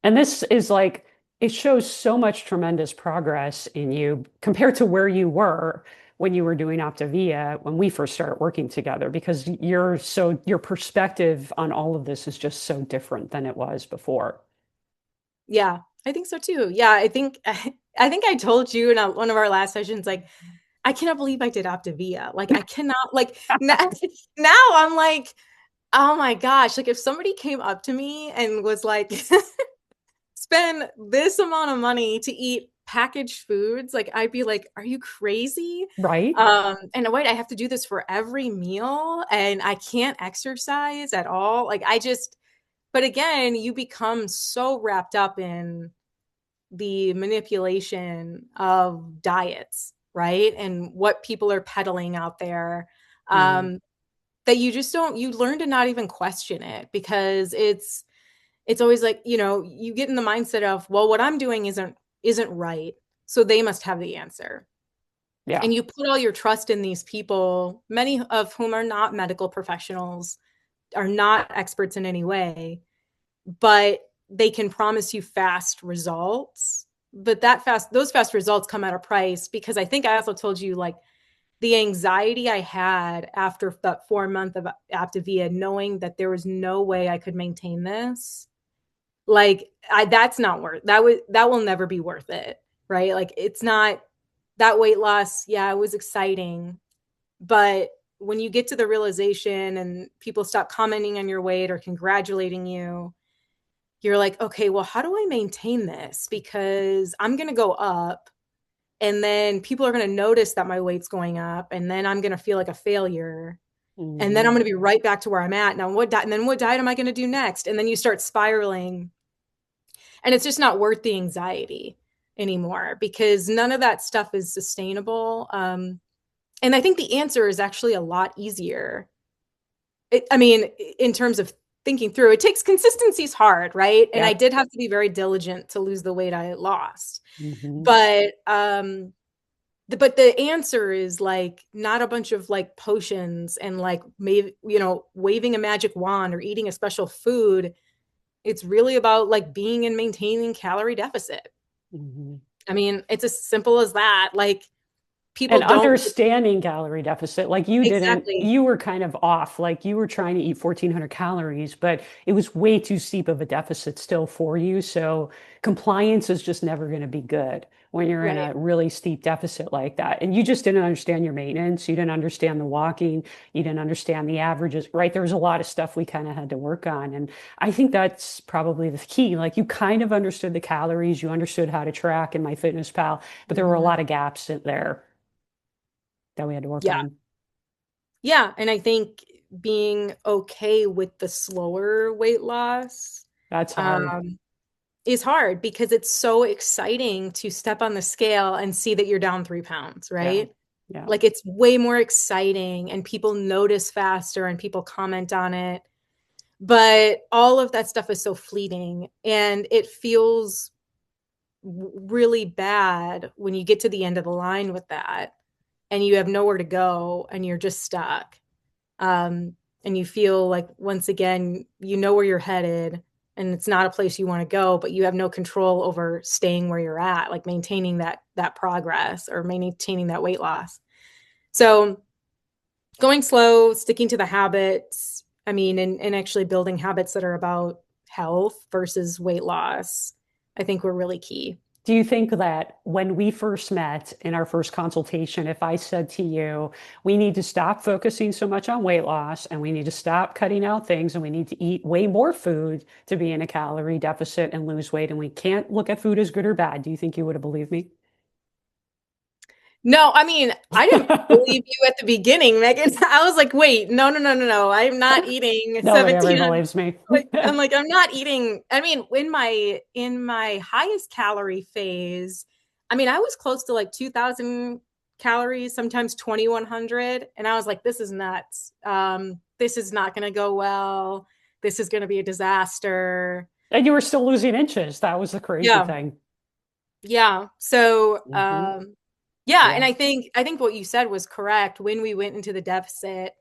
And this is like, it shows so much tremendous progress in you compared to where you were when you were doing Optavia when we first started working together, because your perspective on all of this is just so different than it was before.
yeah, I think so too. Yeah, I think I told you in one of our last sessions, like I cannot believe I did Optavia. Like I cannot like now I'm like, oh my gosh, like if somebody came up to me and was like, spend this amount of money to eat packaged foods, like I'd be like, are you crazy?
Right?
And wait, I have to do this for every meal and I can't exercise at all. But again, you become so wrapped up in the manipulation of diets, right? And what people are peddling out there.
Mm,
Um, that you just don't you learn to not even question it because it's always like, you get in the mindset of, well, what I'm doing isn't right, so they must have the answer.
yeah.
And you put all your trust in these people, many of whom are not medical professionals, are not experts in any way, but they can promise you fast results. But those fast results come at a price because I think I also told you like the anxiety I had after that 4 month of Aptavia, knowing that there was no way I could maintain this, like that's not worth that will never be worth it. right? Like it's not that weight loss. Yeah, it was exciting, but when you get to the realization and people stop commenting on your weight or congratulating you, you're like, okay, well, how do I maintain this? Because I'm going to go up and then people are going to notice that my weight's going up and then I'm going to feel like a failure. And then I'm
Hmm.
going to be right back to where I'm at. Now, and then what diet am I going to do next? And then you start spiraling and it's just not worth the anxiety anymore because none of that stuff is sustainable. And I think the answer is actually a lot easier. I mean, in terms of thinking through, it takes consistency is hard, right? And I
Yeah.
did have to be very diligent to lose the weight I lost.
Hmm.
But the answer is like not a bunch of like potions and like maybe waving a magic wand or eating a special food. It's really about like being and maintaining calorie deficit.
Hmm.
I mean, it's as simple as that. Like people
And
don't
understanding calorie deficit, like you didn't,
exactly.
you were kind of off, like you were trying to eat 1,400 calories, but it was way too steep of a deficit still for you. So compliance is just never going to be good when you're in
Right.
a really steep deficit like that. And you just didn't understand your maintenance. You didn't understand the walking. You didn't understand the averages, right? There was a lot of stuff we kind of had to work on. And I think that's probably the key. Like you kind of understood the calories, you understood how to track in MyFitnessPal, but there were a
Mhm.
lot of gaps in there that we had to work
Yeah.
on.
Yeah. And I think being okay with the slower weight loss
That's hard.
um, is hard because it's so exciting to step on the scale and see that you're down 3 pounds,
Yeah.
right?
Yeah.
Like it's way more exciting and people notice faster and people comment on it. But all of that stuff is so fleeting and it feels really bad when you get to the end of the line with that and you have nowhere to go and you're just stuck. Um, and you feel like once again, you know where you're headed and it's not a place you want to go, but you have no control over staying where you're at, like maintaining that progress or maintaining that weight loss. So going slow, sticking to the habits, I mean, and actually building habits that are about health versus weight loss, I think were really key.
Do you think that when we first met in our first consultation, if I said to you, we need to stop focusing so much on weight loss and we need to stop cutting out things and we need to eat way more food to be in a calorie deficit and lose weight and we can't look at food as good or bad, do you think you would have believed me?
No, I mean, I didn't believe you at the beginning, Megan. I was like, wait, no, no, no, no, no. I'm not eating
Nobody ever
1700.
believes me.
I'm I'm not eating. I mean, in my highest calorie phase, I mean, I was close to like 2000 calories, sometimes 2100, and I was like, this is nuts. This is not going to go well. This is going to be a disaster.
And you were still losing inches. That was the crazy
Yeah.
thing.
Yeah. So,
Hmm.
yeah, and
Yeah.
I think what you said was correct. When we went into the deficit,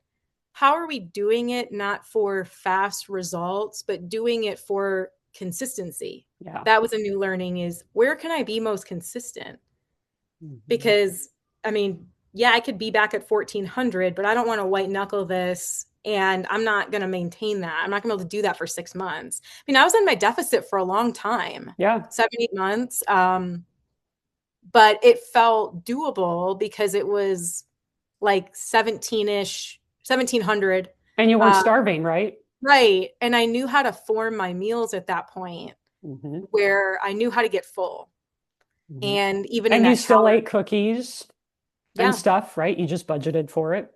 how are we doing it not for fast results, but doing it for consistency?
Yeah.
That was a new learning is where can I be most consistent?
Hmm.
Because I mean, yeah, I could be back at 1400, but I don't want to white knuckle this and I'm not going to maintain that. I'm not going to be able to do that for 6 months. I mean, I was in my deficit for a long time,
Yeah.
7, 8 months. But it felt doable because it was like 17-ish, 1700.
And you weren't
Uh,
starving, right?
right. And I knew how to form my meals at that point
Hmm.
where I knew how to get full.
Hmm.
And even in
And you
that
still
calorie,
ate cookies and
yeah,
stuff, right? You just budgeted for it.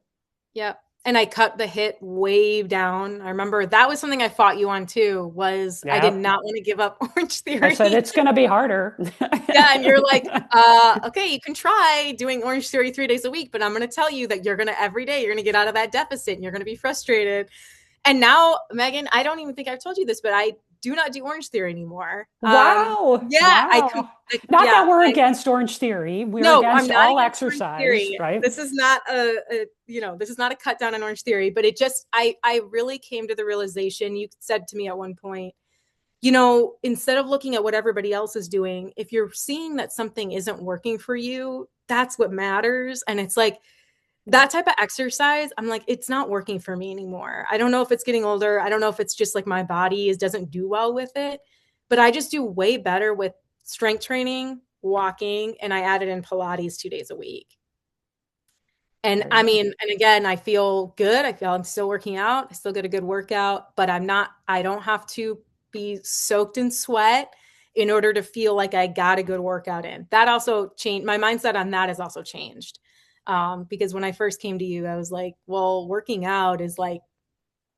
yeah. And I cut the hit way down. I remember that was something I fought you on too, was I did
Yep.
not want to give up Orange
I said
Theory.
it's going to be harder.
Yeah, and you're like, okay, you can try doing Orange Theory 3 days a week, but I'm going to tell you that you're going to every day you're going to get out of that deficit and you're going to be frustrated. And now, Megan, I don't even think I've told you this, but I do not do Orange Theory anymore.
Wow.
Yeah,
Wow. Not
yeah,
that we're against Orange Theory. We're
no, I'm
against
not
all
against Orange
exercise,
Theory.
right?
This is not this is not a cut down on Orange Theory, but it just, I really came to the realization. You said to me at one point, instead of looking at what everybody else is doing, if you're seeing that something isn't working for you, that's what matters. And it's like
Yeah.
that type of exercise, I'm like, it's not working for me anymore. I don't know if it's getting older. I don't know if it's just like my body doesn't do well with it, but I just do way better with strength training walking, and I added in Pilates 2 days a week. And
Very
I
good.
mean, and again, I feel good. I feel I'm still working out. I still get a good workout, but I don't have to be soaked in sweat in order to feel like I got a good workout in. That also changed. My mindset on that has also changed. Because when I first came to you, I was like, well, working out is like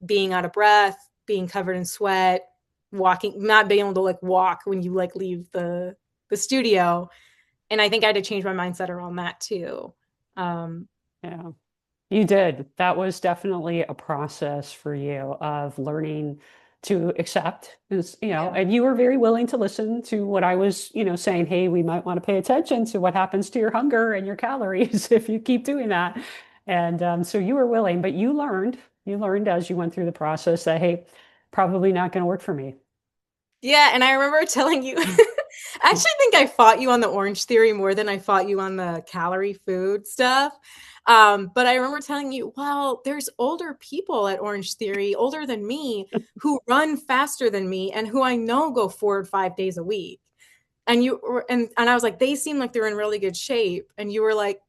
being out of breath, being covered in sweat, walking, not being able to like walk when you like leave the studio. And I think I had to change my mindset around that too. Um,
Yeah. You did. That was definitely a process for you of learning to accept is,
yeah.
and you were very willing to listen to what I was, saying, hey, we might want to pay attention to what happens to your hunger and your calories if you keep doing that. And so you were willing, but you learned as you went through the process that, hey, probably not going to work for me.
Yeah, and I remember telling you, I actually think I fought you on the Orange Theory more than I fought you on the calorie food stuff. But I remember telling you, well, there's older people at Orange Theory, older than me, who run faster than me and who I know go 4 or 5 days a week. And and I was like, they seem like they're in really good shape. And you were like,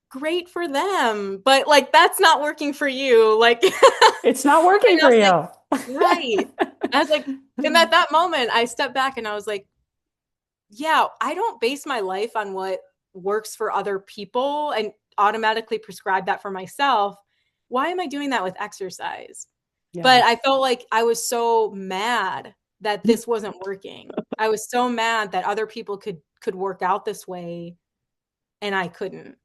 great for them. But like that's not working for you. Like and
It's not working
I
for
was like,
you.
right. I was like, and at that moment, I stepped back and I was like, yeah, I don't base my life on what works for other people and automatically prescribe that for myself. Why am I doing that with exercise?
Yeah.
But I felt like I was so mad that this wasn't working. I was so mad that other people could work out this way and I couldn't.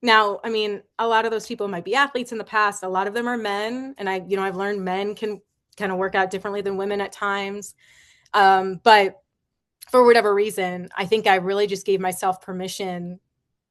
Now, I mean, a lot of those people might be athletes in the past. A lot of them are men, and I've learned men can kind of work out differently than women at times. But for whatever reason, I think I really just gave myself permission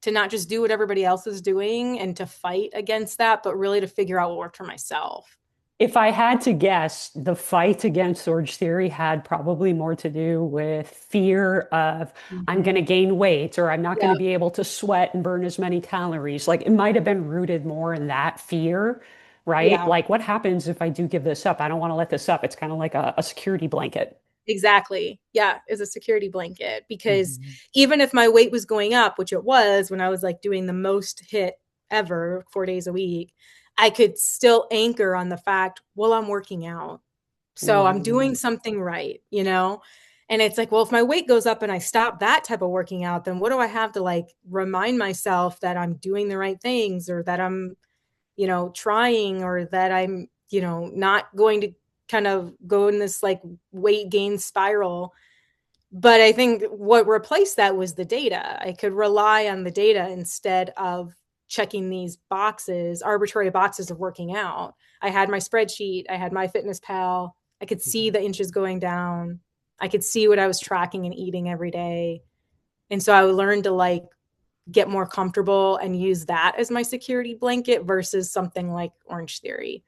to not just do what everybody else is doing and to fight against that, but really to figure out what worked for myself.
If I had to guess, the fight against Orange Theory had probably more to do with fear of I'm going
Mm-hmm.
to gain weight or I'm not going to
Yeah.
be able to sweat and burn as many calories. Like it might have been rooted more in that fear, right?
Yeah.
Like what happens if I do give this up? I don't want to let this up. It's kind of like a security blanket.
Exactly. Yeah, is a security blanket because
Mhm.
even if my weight was going up, which it was when I was like doing the most hit ever 4 days a week, I could still anchor on the fact, well, I'm working out. So I'm doing
Mhm.
something right, you know? And it's like, well, if my weight goes up and I stop that type of working out, then what do I have to like remind myself that I'm doing the right things or that I'm trying or that I'm, not going to kind of go in this like weight gain spiral. But I think what replaced that was the data. I could rely on the data instead of checking these boxes, arbitrary boxes of working out. I had my spreadsheet, I had my fitness pal, I could see
Mhm.
the inches going down. I could see what I was tracking and eating every day. And so I learned to like get more comfortable and use that as my security blanket versus something like Orange Theory.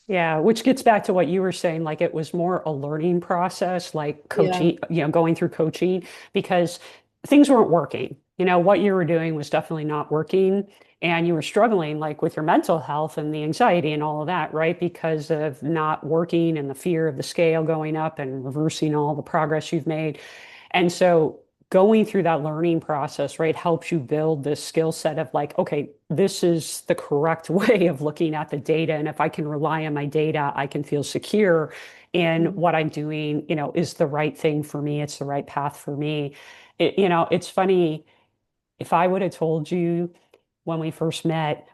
Yeah, which gets back to what you were saying, like it was more a learning process, like
Yeah.
coaching, going through coaching because things weren't working. What you were doing was definitely not working and you were struggling like with your mental health and the anxiety and all of that, right? Because of not working and the fear of the scale going up and reversing all the progress you've made. And so going through that learning process, right, helps you build this skill set of like, okay, this is the correct way of looking at the data. And if I can rely on my data, I can feel secure in
Mhm.
what I'm doing, is the right thing for me. It's the right path for me. It's funny, if I would have told you when we first met,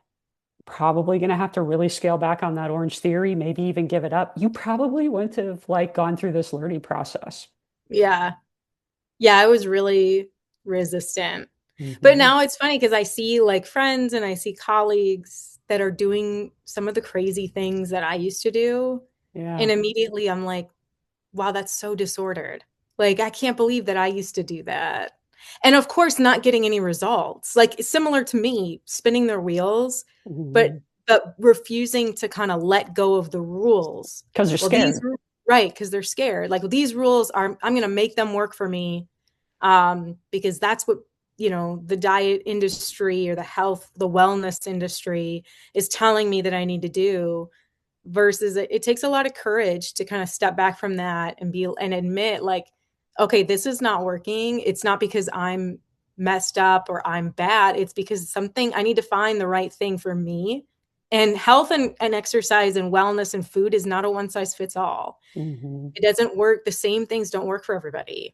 probably going to have to really scale back on that Orange Theory, maybe even give it up, you probably wouldn't have like gone through this learning process.
Yeah. Yeah, I was really resistant. But
Mhm.
now it's funny because I see like friends and I see colleagues that are doing some of the crazy things that I used to do.
Yeah.
And immediately I'm like, wow, that's so disordered. Like, I can't believe that I used to do that. And of course, not getting any results. Like, similar to me, spinning their wheels, but
Mhm.
but refusing to kind of let go of the rules.
Because you're
Well,
scared.
right, because they're scared. Like these rules are, I'm gonna make them work for me. Because that's what the diet industry or the wellness industry is telling me that I need to do versus it takes a lot of courage to kind of step back from that and admit like, okay, this is not working. It's not because I'm messed up or I'm bad. It's because something I need to find the right thing for me. And health and exercise and wellness and food is not a one size fits all.
Hmm.
It doesn't work. The same things don't work for everybody.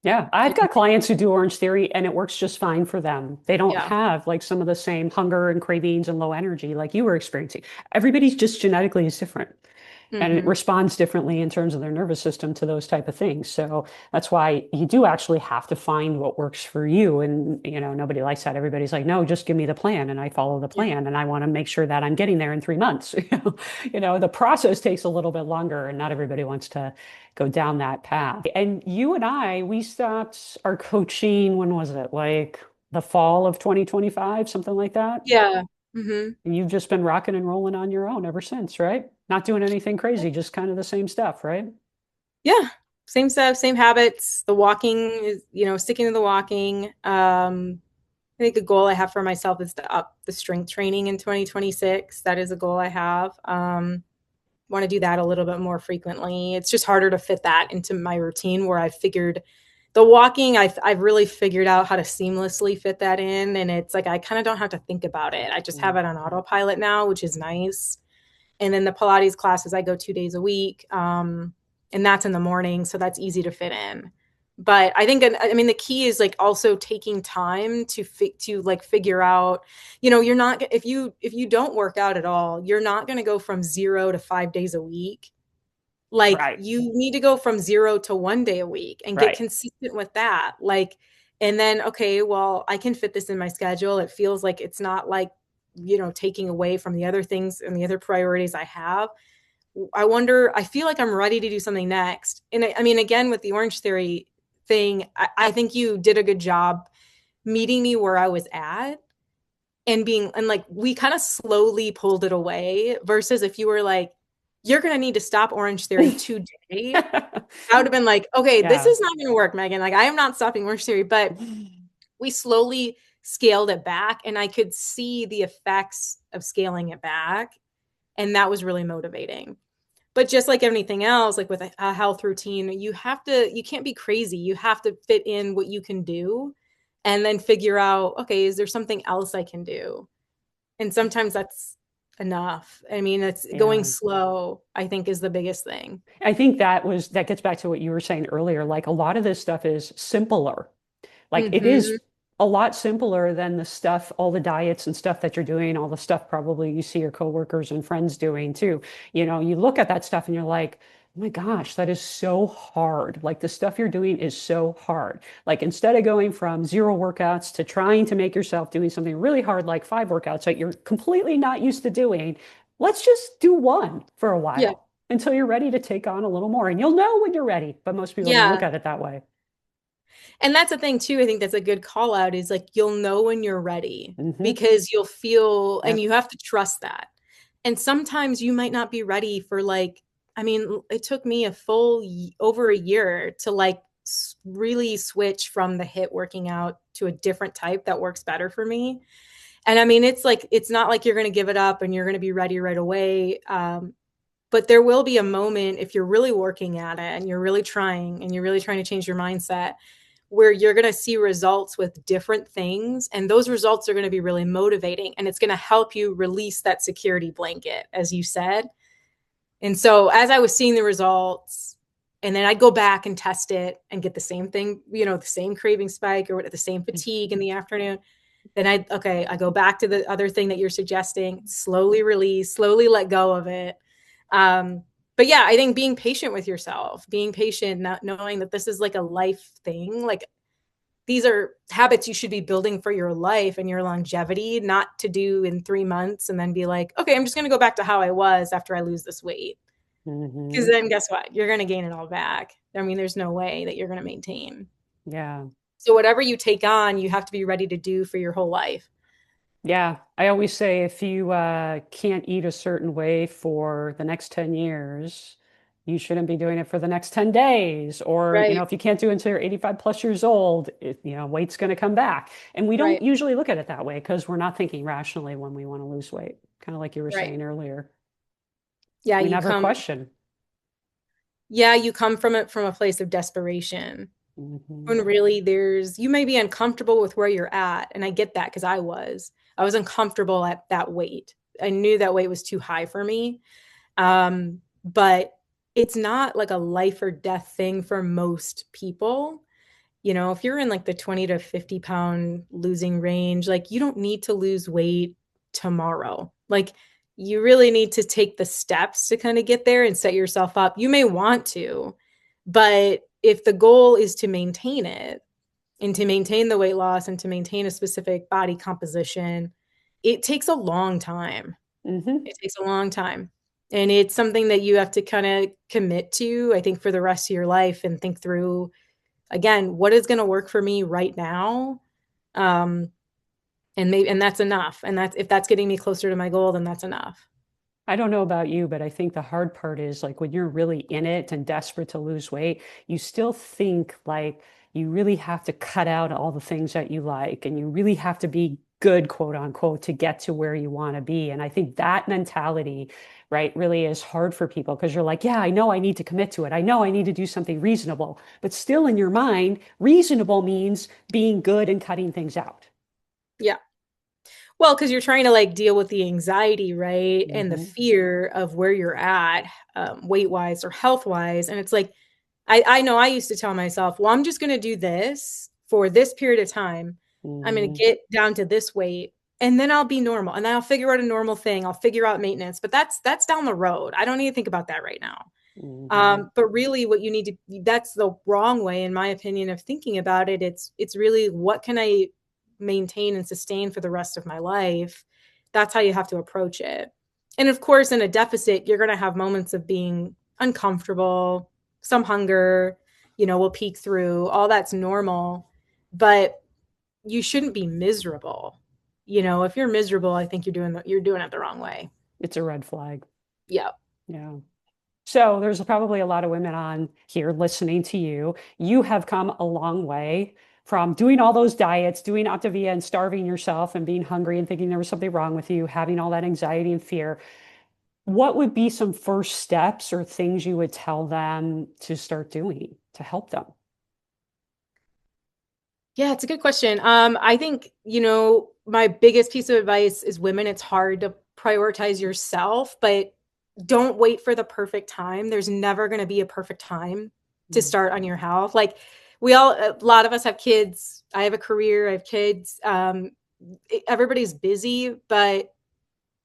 Yeah, I've got clients who do Orange Theory and it works just fine for them. They don't
Yeah.
have like some of the same hunger and cravings and low energy like you were experiencing. Everybody's just genetically is different and it
Hmm.
responds differently in terms of their nervous system to those type of things. So that's why you do actually have to find what works for you. And, nobody likes that. Everybody's like, no, just give me the plan and I follow the
Yeah.
plan and I want to make sure that I'm getting there in 3 months. The process takes a little bit longer and not everybody wants to go down that path. And you and we stopped our coaching, when was it? Like the fall of 2025, something like that?
Yeah. Hmm.
And you've just been rocking and rolling on your own ever since, right? Not doing anything crazy, just kind of the same stuff, right?
Yeah. Same stuff, same habits. The walking is, sticking to the walking. I think a goal I have for myself is to up the strength training in 2026. That is a goal I have. Want to do that a little bit more frequently. It's just harder to fit that into my routine where I've figured the walking, I've really figured out how to seamlessly fit that in. And it's like I kind of don't have to think about it. I just have it on autopilot now, which is nice. And then the Pilates classes I go 2 days a week, and that's in the morning, so that's easy to fit in. But I think, I mean, the key is like also taking time to like figure out, you're not if you don't work out at all, you're not going to go from 0 to 5 days a week. Like
Right,
you need to go from 0 to 1 day a week and get
right.
consistent with that. Like, and then, okay, well, I can fit this in my schedule. It feels like it's not like, taking away from the other things and the other priorities I have. I feel like I'm ready to do something next. And I mean, again, with the Orange Theory thing, I think you did a good job meeting me where I was at and like we kind of slowly pulled it away versus if you were like, you're going to need to stop Orange Theory today. I would have been like, okay, this
Yeah.
is not going to work, Megan. Like, I am not stopping Orange Theory, but we slowly scaled it back and I could see the effects of scaling it back. And that was really motivating. But just like anything else, like with a health routine, you can't be crazy. You have to fit in what you can do and then figure out, okay, is there something else I can do? And sometimes that's enough. I mean, it's going
Yeah.
slow, I think is the biggest thing.
I think that gets back to what you were saying earlier. Like a lot of this stuff is simpler. Like it
Hmm.
is a lot simpler than the stuff, all the diets and stuff that you're doing, all the stuff probably you see your coworkers and friends doing too. You look at that stuff and you're like, oh my gosh, that is so hard. Like the stuff you're doing is so hard. Like instead of going from zero workouts to trying to make yourself doing something really hard, like 5 workouts that you're completely not used to doing, let's just do one for a
Yeah.
while until you're ready to take on a little more. And you'll know when you're ready. But most people don't look
Yeah.
at it that way.
And that's the thing too. I think that's a good call out is like you'll know when you're ready
Hmm.
because you'll feel and
Yep.
you have to trust that. And sometimes you might not be ready for like, I mean, it took me over a year to like really switch from the HIIT working out to a different type that works better for me. And I mean, it's like it's not like you're going to give it up and you're going to be ready right away. But there will be a moment if you're really working at it and you're really trying and you're really trying to change your mindset where you're going to see results with different things and those results are going to be really motivating and it's going to help you release that security blanket as you said. And so as I was seeing the results and then I'd go back and test it and get the same thing, the same craving spike or the same fatigue in the afternoon, then I go back to the other thing that you're suggesting, slowly release, slowly let go of it. But yeah, I think being patient with yourself, being patient, not knowing that this is like a life thing, like these are habits you should be building for your life and your longevity, not to do in 3 months and then be like, okay, I'm just going to go back to how I was after I lose this weight. Because
Hmm.
then guess what? You're going to gain it all back. I mean, there's no way that you're going to maintain.
Yeah.
So whatever you take on, you have to be ready to do for your whole life.
Yeah. I always say if you can't eat a certain way for the next 10 years, you shouldn't be doing it for the next 10 days. Or,
Right.
if you can't do it until you're 85 plus years old, weight's going to come back. And we don't
Right.
usually look at it that way because we're not thinking rationally when we want to lose weight, kind of like you were
Right.
saying earlier.
Yeah,
We never question.
you come from it from a place of desperation.
Hmm.
When really you may be uncomfortable with where you're at. And I get that because I was uncomfortable at that weight. I knew that weight was too high for me. But it's not like a life or death thing for most people. You know, if you're in like the 20 to 50 pound losing range, like you don't need to lose weight tomorrow. Like you really need to take the steps to kind of get there and set yourself up. You may want to, but if the goal is to maintain it and to maintain the weight loss and to maintain a specific body composition, it takes a long time.
Hmm.
It takes a long time. And it's something that you have to kind of commit to, I think, for the rest of your life and think through again, what is going to work for me right now? Um, and that's enough. And that's if that's getting me closer to my goal, then that's enough.
I don't know about you, but I think the hard part is like when you're really in it and desperate to lose weight, you still think like you really have to cut out all the things that you like and you really have to be good, quote unquote, to get to where you want to be. And I think that mentality, right, really is hard for people because you're like, yeah, I know I need to commit to it. I know I need to do something reasonable. But still in your mind, reasonable means being good and cutting things out.
Yeah. Well, because you're trying to like deal with the anxiety, right? And the
Hmm.
fear of where you're at, weight wise or health wise. And it's like, I know I used to tell myself, well, I'm just going to do this for this period of time. I'm going to
Hmm.
get down to this weight and then I'll be normal. And then I'll figure out a normal thing. I'll figure out maintenance, but that's down the road. I don't need to think about that right now.
Hmm.
But really what you need to, that's the wrong way, in my opinion, of thinking about it. It's really what can I maintain and sustain for the rest of my life? That's how you have to approach it. And of course, in a deficit, you're going to have moments of being uncomfortable, some hunger, will peek through. All that's normal, but you shouldn't be miserable. If you're miserable, I think you're doing it the wrong way.
It's a red flag.
Yeah.
Yeah. So there's probably a lot of women on here listening to you. You have come a long way from doing all those diets, doing Optavia and starving yourself and being hungry and thinking there was something wrong with you, having all that anxiety and fear. What would be some first steps or things you would tell them to start doing to help them?
Yeah, it's a good question. I think, my biggest piece of advice is women, it's hard to prioritize yourself, but don't wait for the perfect time. There's never going to be a perfect time to
Mm.
start on your health. Like a lot of us have kids. I have a career, I have kids. Everybody's busy, but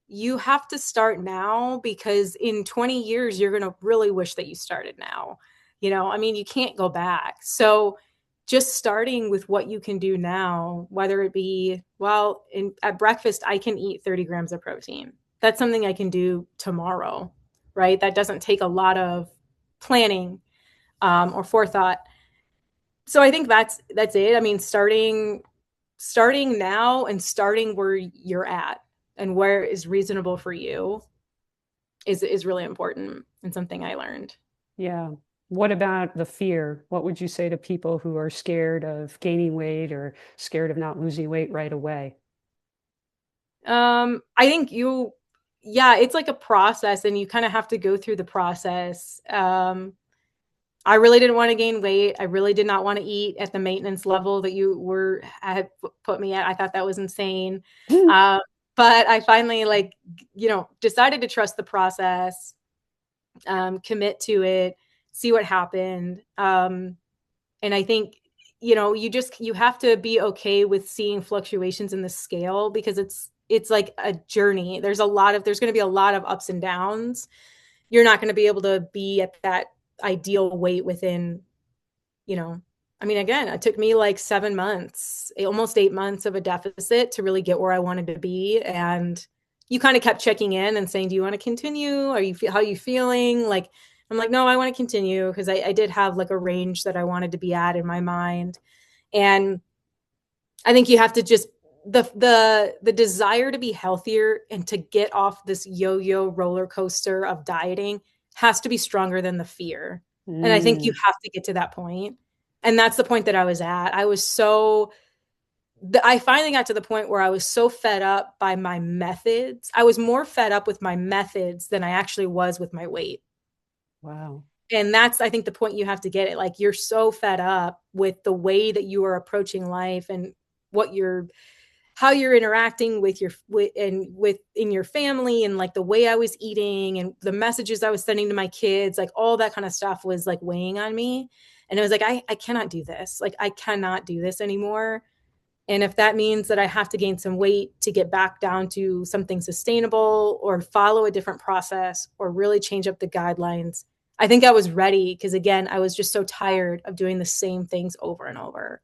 you have to start now because in 20 years, you're going to really wish that you started now. I mean, you can't go back. So, just starting with what you can do now, whether it be, well, at breakfast, I can eat 30 grams of protein. That's something I can do tomorrow, right? That doesn't take a lot of planning or forethought. So I think that's it. I mean, starting now and starting where you're at and where is reasonable for you is really important and something I learned.
Yeah. What about the fear? What would you say to people who are scared of gaining weight or scared of not losing weight right away?
I think yeah, it's like a process and you kind of have to go through the process. I really didn't want to gain weight. I really did not want to eat at the maintenance level that you had put me at. I thought that was insane. Uh, but I finally decided to trust the process, commit to it, see what happened. And I think, you have to be okay with seeing fluctuations in the scale because it's like a journey. There's going to be a lot of ups and downs. You're not going to be able to be at that ideal weight within, you know, I mean, again, it took me like 7 months, almost 8 months of a deficit to really get where I wanted to be. And you kind of kept checking in and saying, do you want to continue? How are you feeling? Like, I'm like, no, I want to continue because I did have like a range that I wanted to be at in my mind. And I think you have to just the desire to be healthier and to get off this yo-yo roller coaster of dieting has to be stronger than the fear. And I think you
Mm,
have to get to that point. And that's the point that I was at. I finally got to the point where I was so fed up by my methods. I was more fed up with my methods than I actually was with my weight.
wow.
And that's, I think, the point you have to get it. Like, you're so fed up with the way that you are approaching life and what you're how you're interacting with your with in your family, and like the way I was eating and the messages I was sending to my kids, like all that kind of stuff was like weighing on me. And it was like, I cannot do this. Like, I cannot do this anymore. And if that means that I have to gain some weight to get back down to something sustainable, or follow a different process, or really change up the guidelines, I think I was ready, because again, I was just so tired of doing the same things over and over.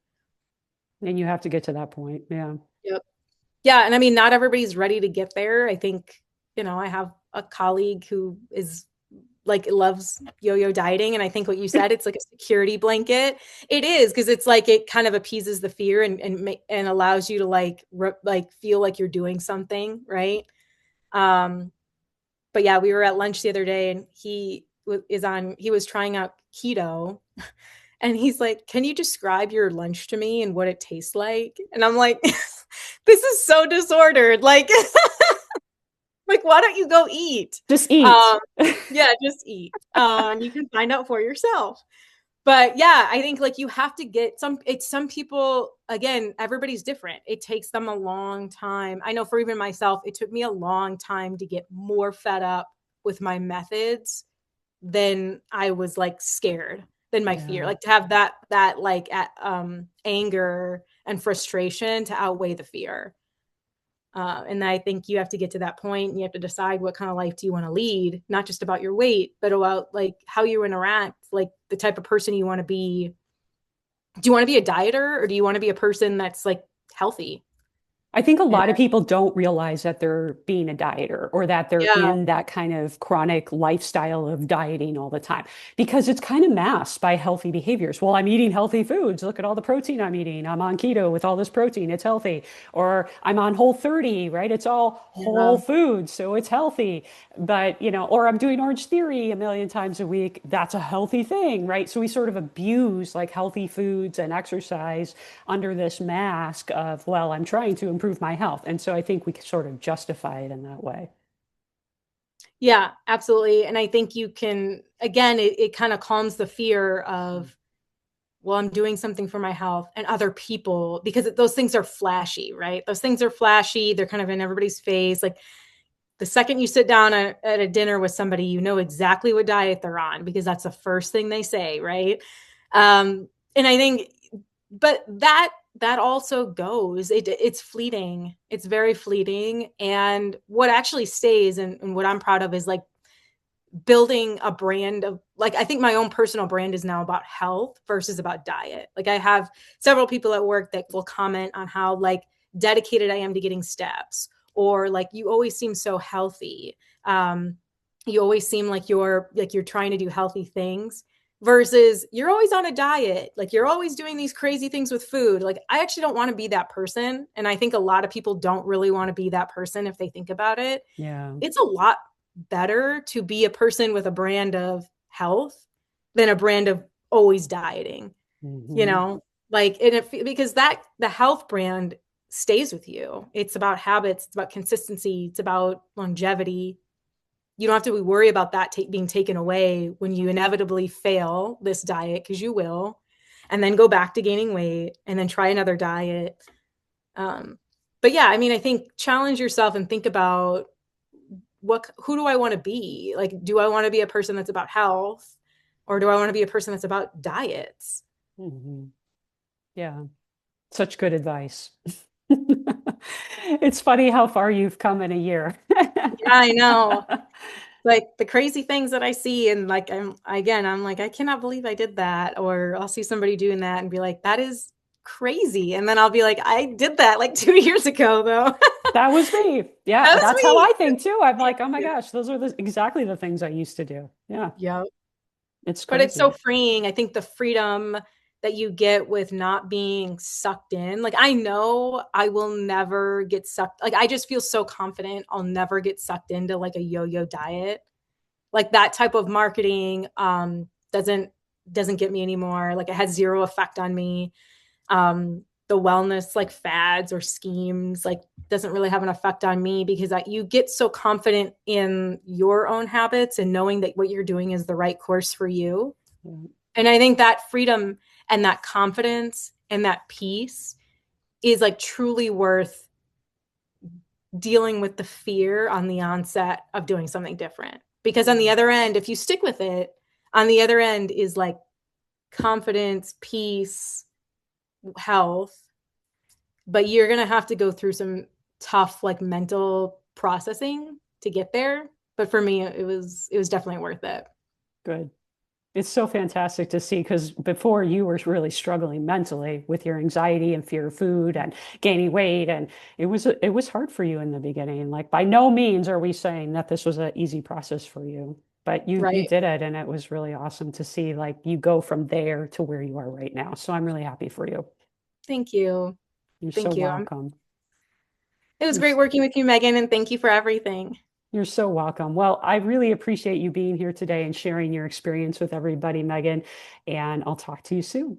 And you have to get to that point. Yeah.
Yep. Yeah, and I mean, not everybody's ready to get there. I think, I have a colleague who is like loves yo-yo dieting, and I think what you said, it's like a security blanket. It is, because it's like it kind of appeases the fear, and allows you to like feel like you're doing something, right? Um, but yeah, we were at lunch the other day, and he was trying out keto, and he's like, "Can you describe your lunch to me and what it tastes like?" And I'm like, "This is so disordered. Like, like, why don't you go eat?"
Just eat.
Um, yeah, just eat. You can find out for yourself. But yeah, I think like you have to get some people, again, everybody's different. It takes them a long time. I know for even myself, it took me a long time to get more fed up with my methods than I was like scared, than my fear.
Yeah.
Like, to have that like anger and frustration to outweigh the fear. And I think you have to get to that point, and you have to decide what kind of life do you want to lead, not just about your weight, but about like how you interact, like the type of person you want to be. Do you want to be a dieter, or do you want to be a person that's like healthy?
I think a
And
lot of people don't realize that they're being a dieter, or that they're
yeah,
in that kind of chronic lifestyle of dieting all the time, because it's kind of masked by healthy behaviors. Well, I'm eating healthy foods. Look at all the protein I'm eating. I'm on keto with all this protein. It's healthy. Or I'm on Whole 30, right? It's all whole
yeah,
foods, so it's healthy. But, or I'm doing Orange Theory a million times a week. That's a healthy thing, right? So we sort of abuse like healthy foods and exercise under this mask of, well, I'm trying to improve my health. And so I think we can sort of justify it in that way.
yeah, absolutely. And I think you can, again, it kind of calms the fear of, well, I'm doing something for my health and other people, because those things are flashy, right? Those things are flashy. They're kind of in everybody's face. Like, the second you sit down at a dinner with somebody, you know exactly what diet they're on, because that's the first thing they say, right? And I think, but that also goes. It's fleeting. It's very fleeting. And what actually stays, and what I'm proud of, is like building a brand of, like, I think my own personal brand is now about health versus about diet. Like, I have several people at work that will comment on how like dedicated I am to getting steps, or like, you always seem so healthy. You always seem like you're trying to do healthy things, versus you're always on a diet. Like, you're always doing these crazy things with food. Like, I actually don't want to be that person. And I think a lot of people don't really want to be that person if they think about it.
Yeah.
It's a lot better to be a person with a brand of health than a brand of always dieting, you
Hmm.
know? Like, because that the health brand stays with you. It's about habits, it's about consistency, it's about longevity. You don't have to worry about that being taken away when you inevitably fail this diet, because you will, and then go back to gaining weight and then try another diet. Um, but yeah, I mean, I think challenge yourself and think about, who do I want to be? Like, do I want to be a person that's about health, or do I want to be a person that's about diets?
Hmm. Yeah. Such good advice. It's funny how far you've come in a year.
Yeah, I know. Like, the crazy things that I see, and like, I'm like, I cannot believe I did that. Or I'll see somebody doing that and be like, that is crazy. And then I'll be like, I did that like 2 years ago though.
That was me. Yeah,
That was
that's how
me.
I think too. I'm like, oh my gosh, those are exactly the things I used to do. Yeah,
Yeah.
it's
But it's so
crazy.
freeing. I think the freedom that you get with not being sucked in. Like, I know I will never get sucked. Like, I just feel so confident I'll never get sucked into like a yo-yo diet. Like, that type of marketing doesn't get me anymore. Like, it had zero effect on me. the wellness like fads or schemes like doesn't really have an effect on me because you get so confident in your own habits and knowing that what you're doing is the right course for you.
Yeah.
And I think that freedom and that confidence and that peace is like truly worth dealing with the fear on the onset of doing something different. Because on the other end, if you stick with it, on the other end is like confidence, peace, health, but you're going to have to go through some tough like mental processing to get there. But for me, it was definitely worth it.
Good. It's so fantastic to see because before you were really struggling mentally with your anxiety and fear of food and gaining weight, and it was hard for you in the beginning. Like by no means are we saying that this was an easy process for you, but you
Right.
did it, and it was really awesome to see like you go from there to where you are right now. So I'm really happy for you.
Thank you.
You're so
Thank you.
welcome.
It was
You're
great working with you, Megan, and thank you for everything.
you're so welcome. Well, I really appreciate you being here today and sharing your experience with everybody, Megan, and I'll talk to you soon.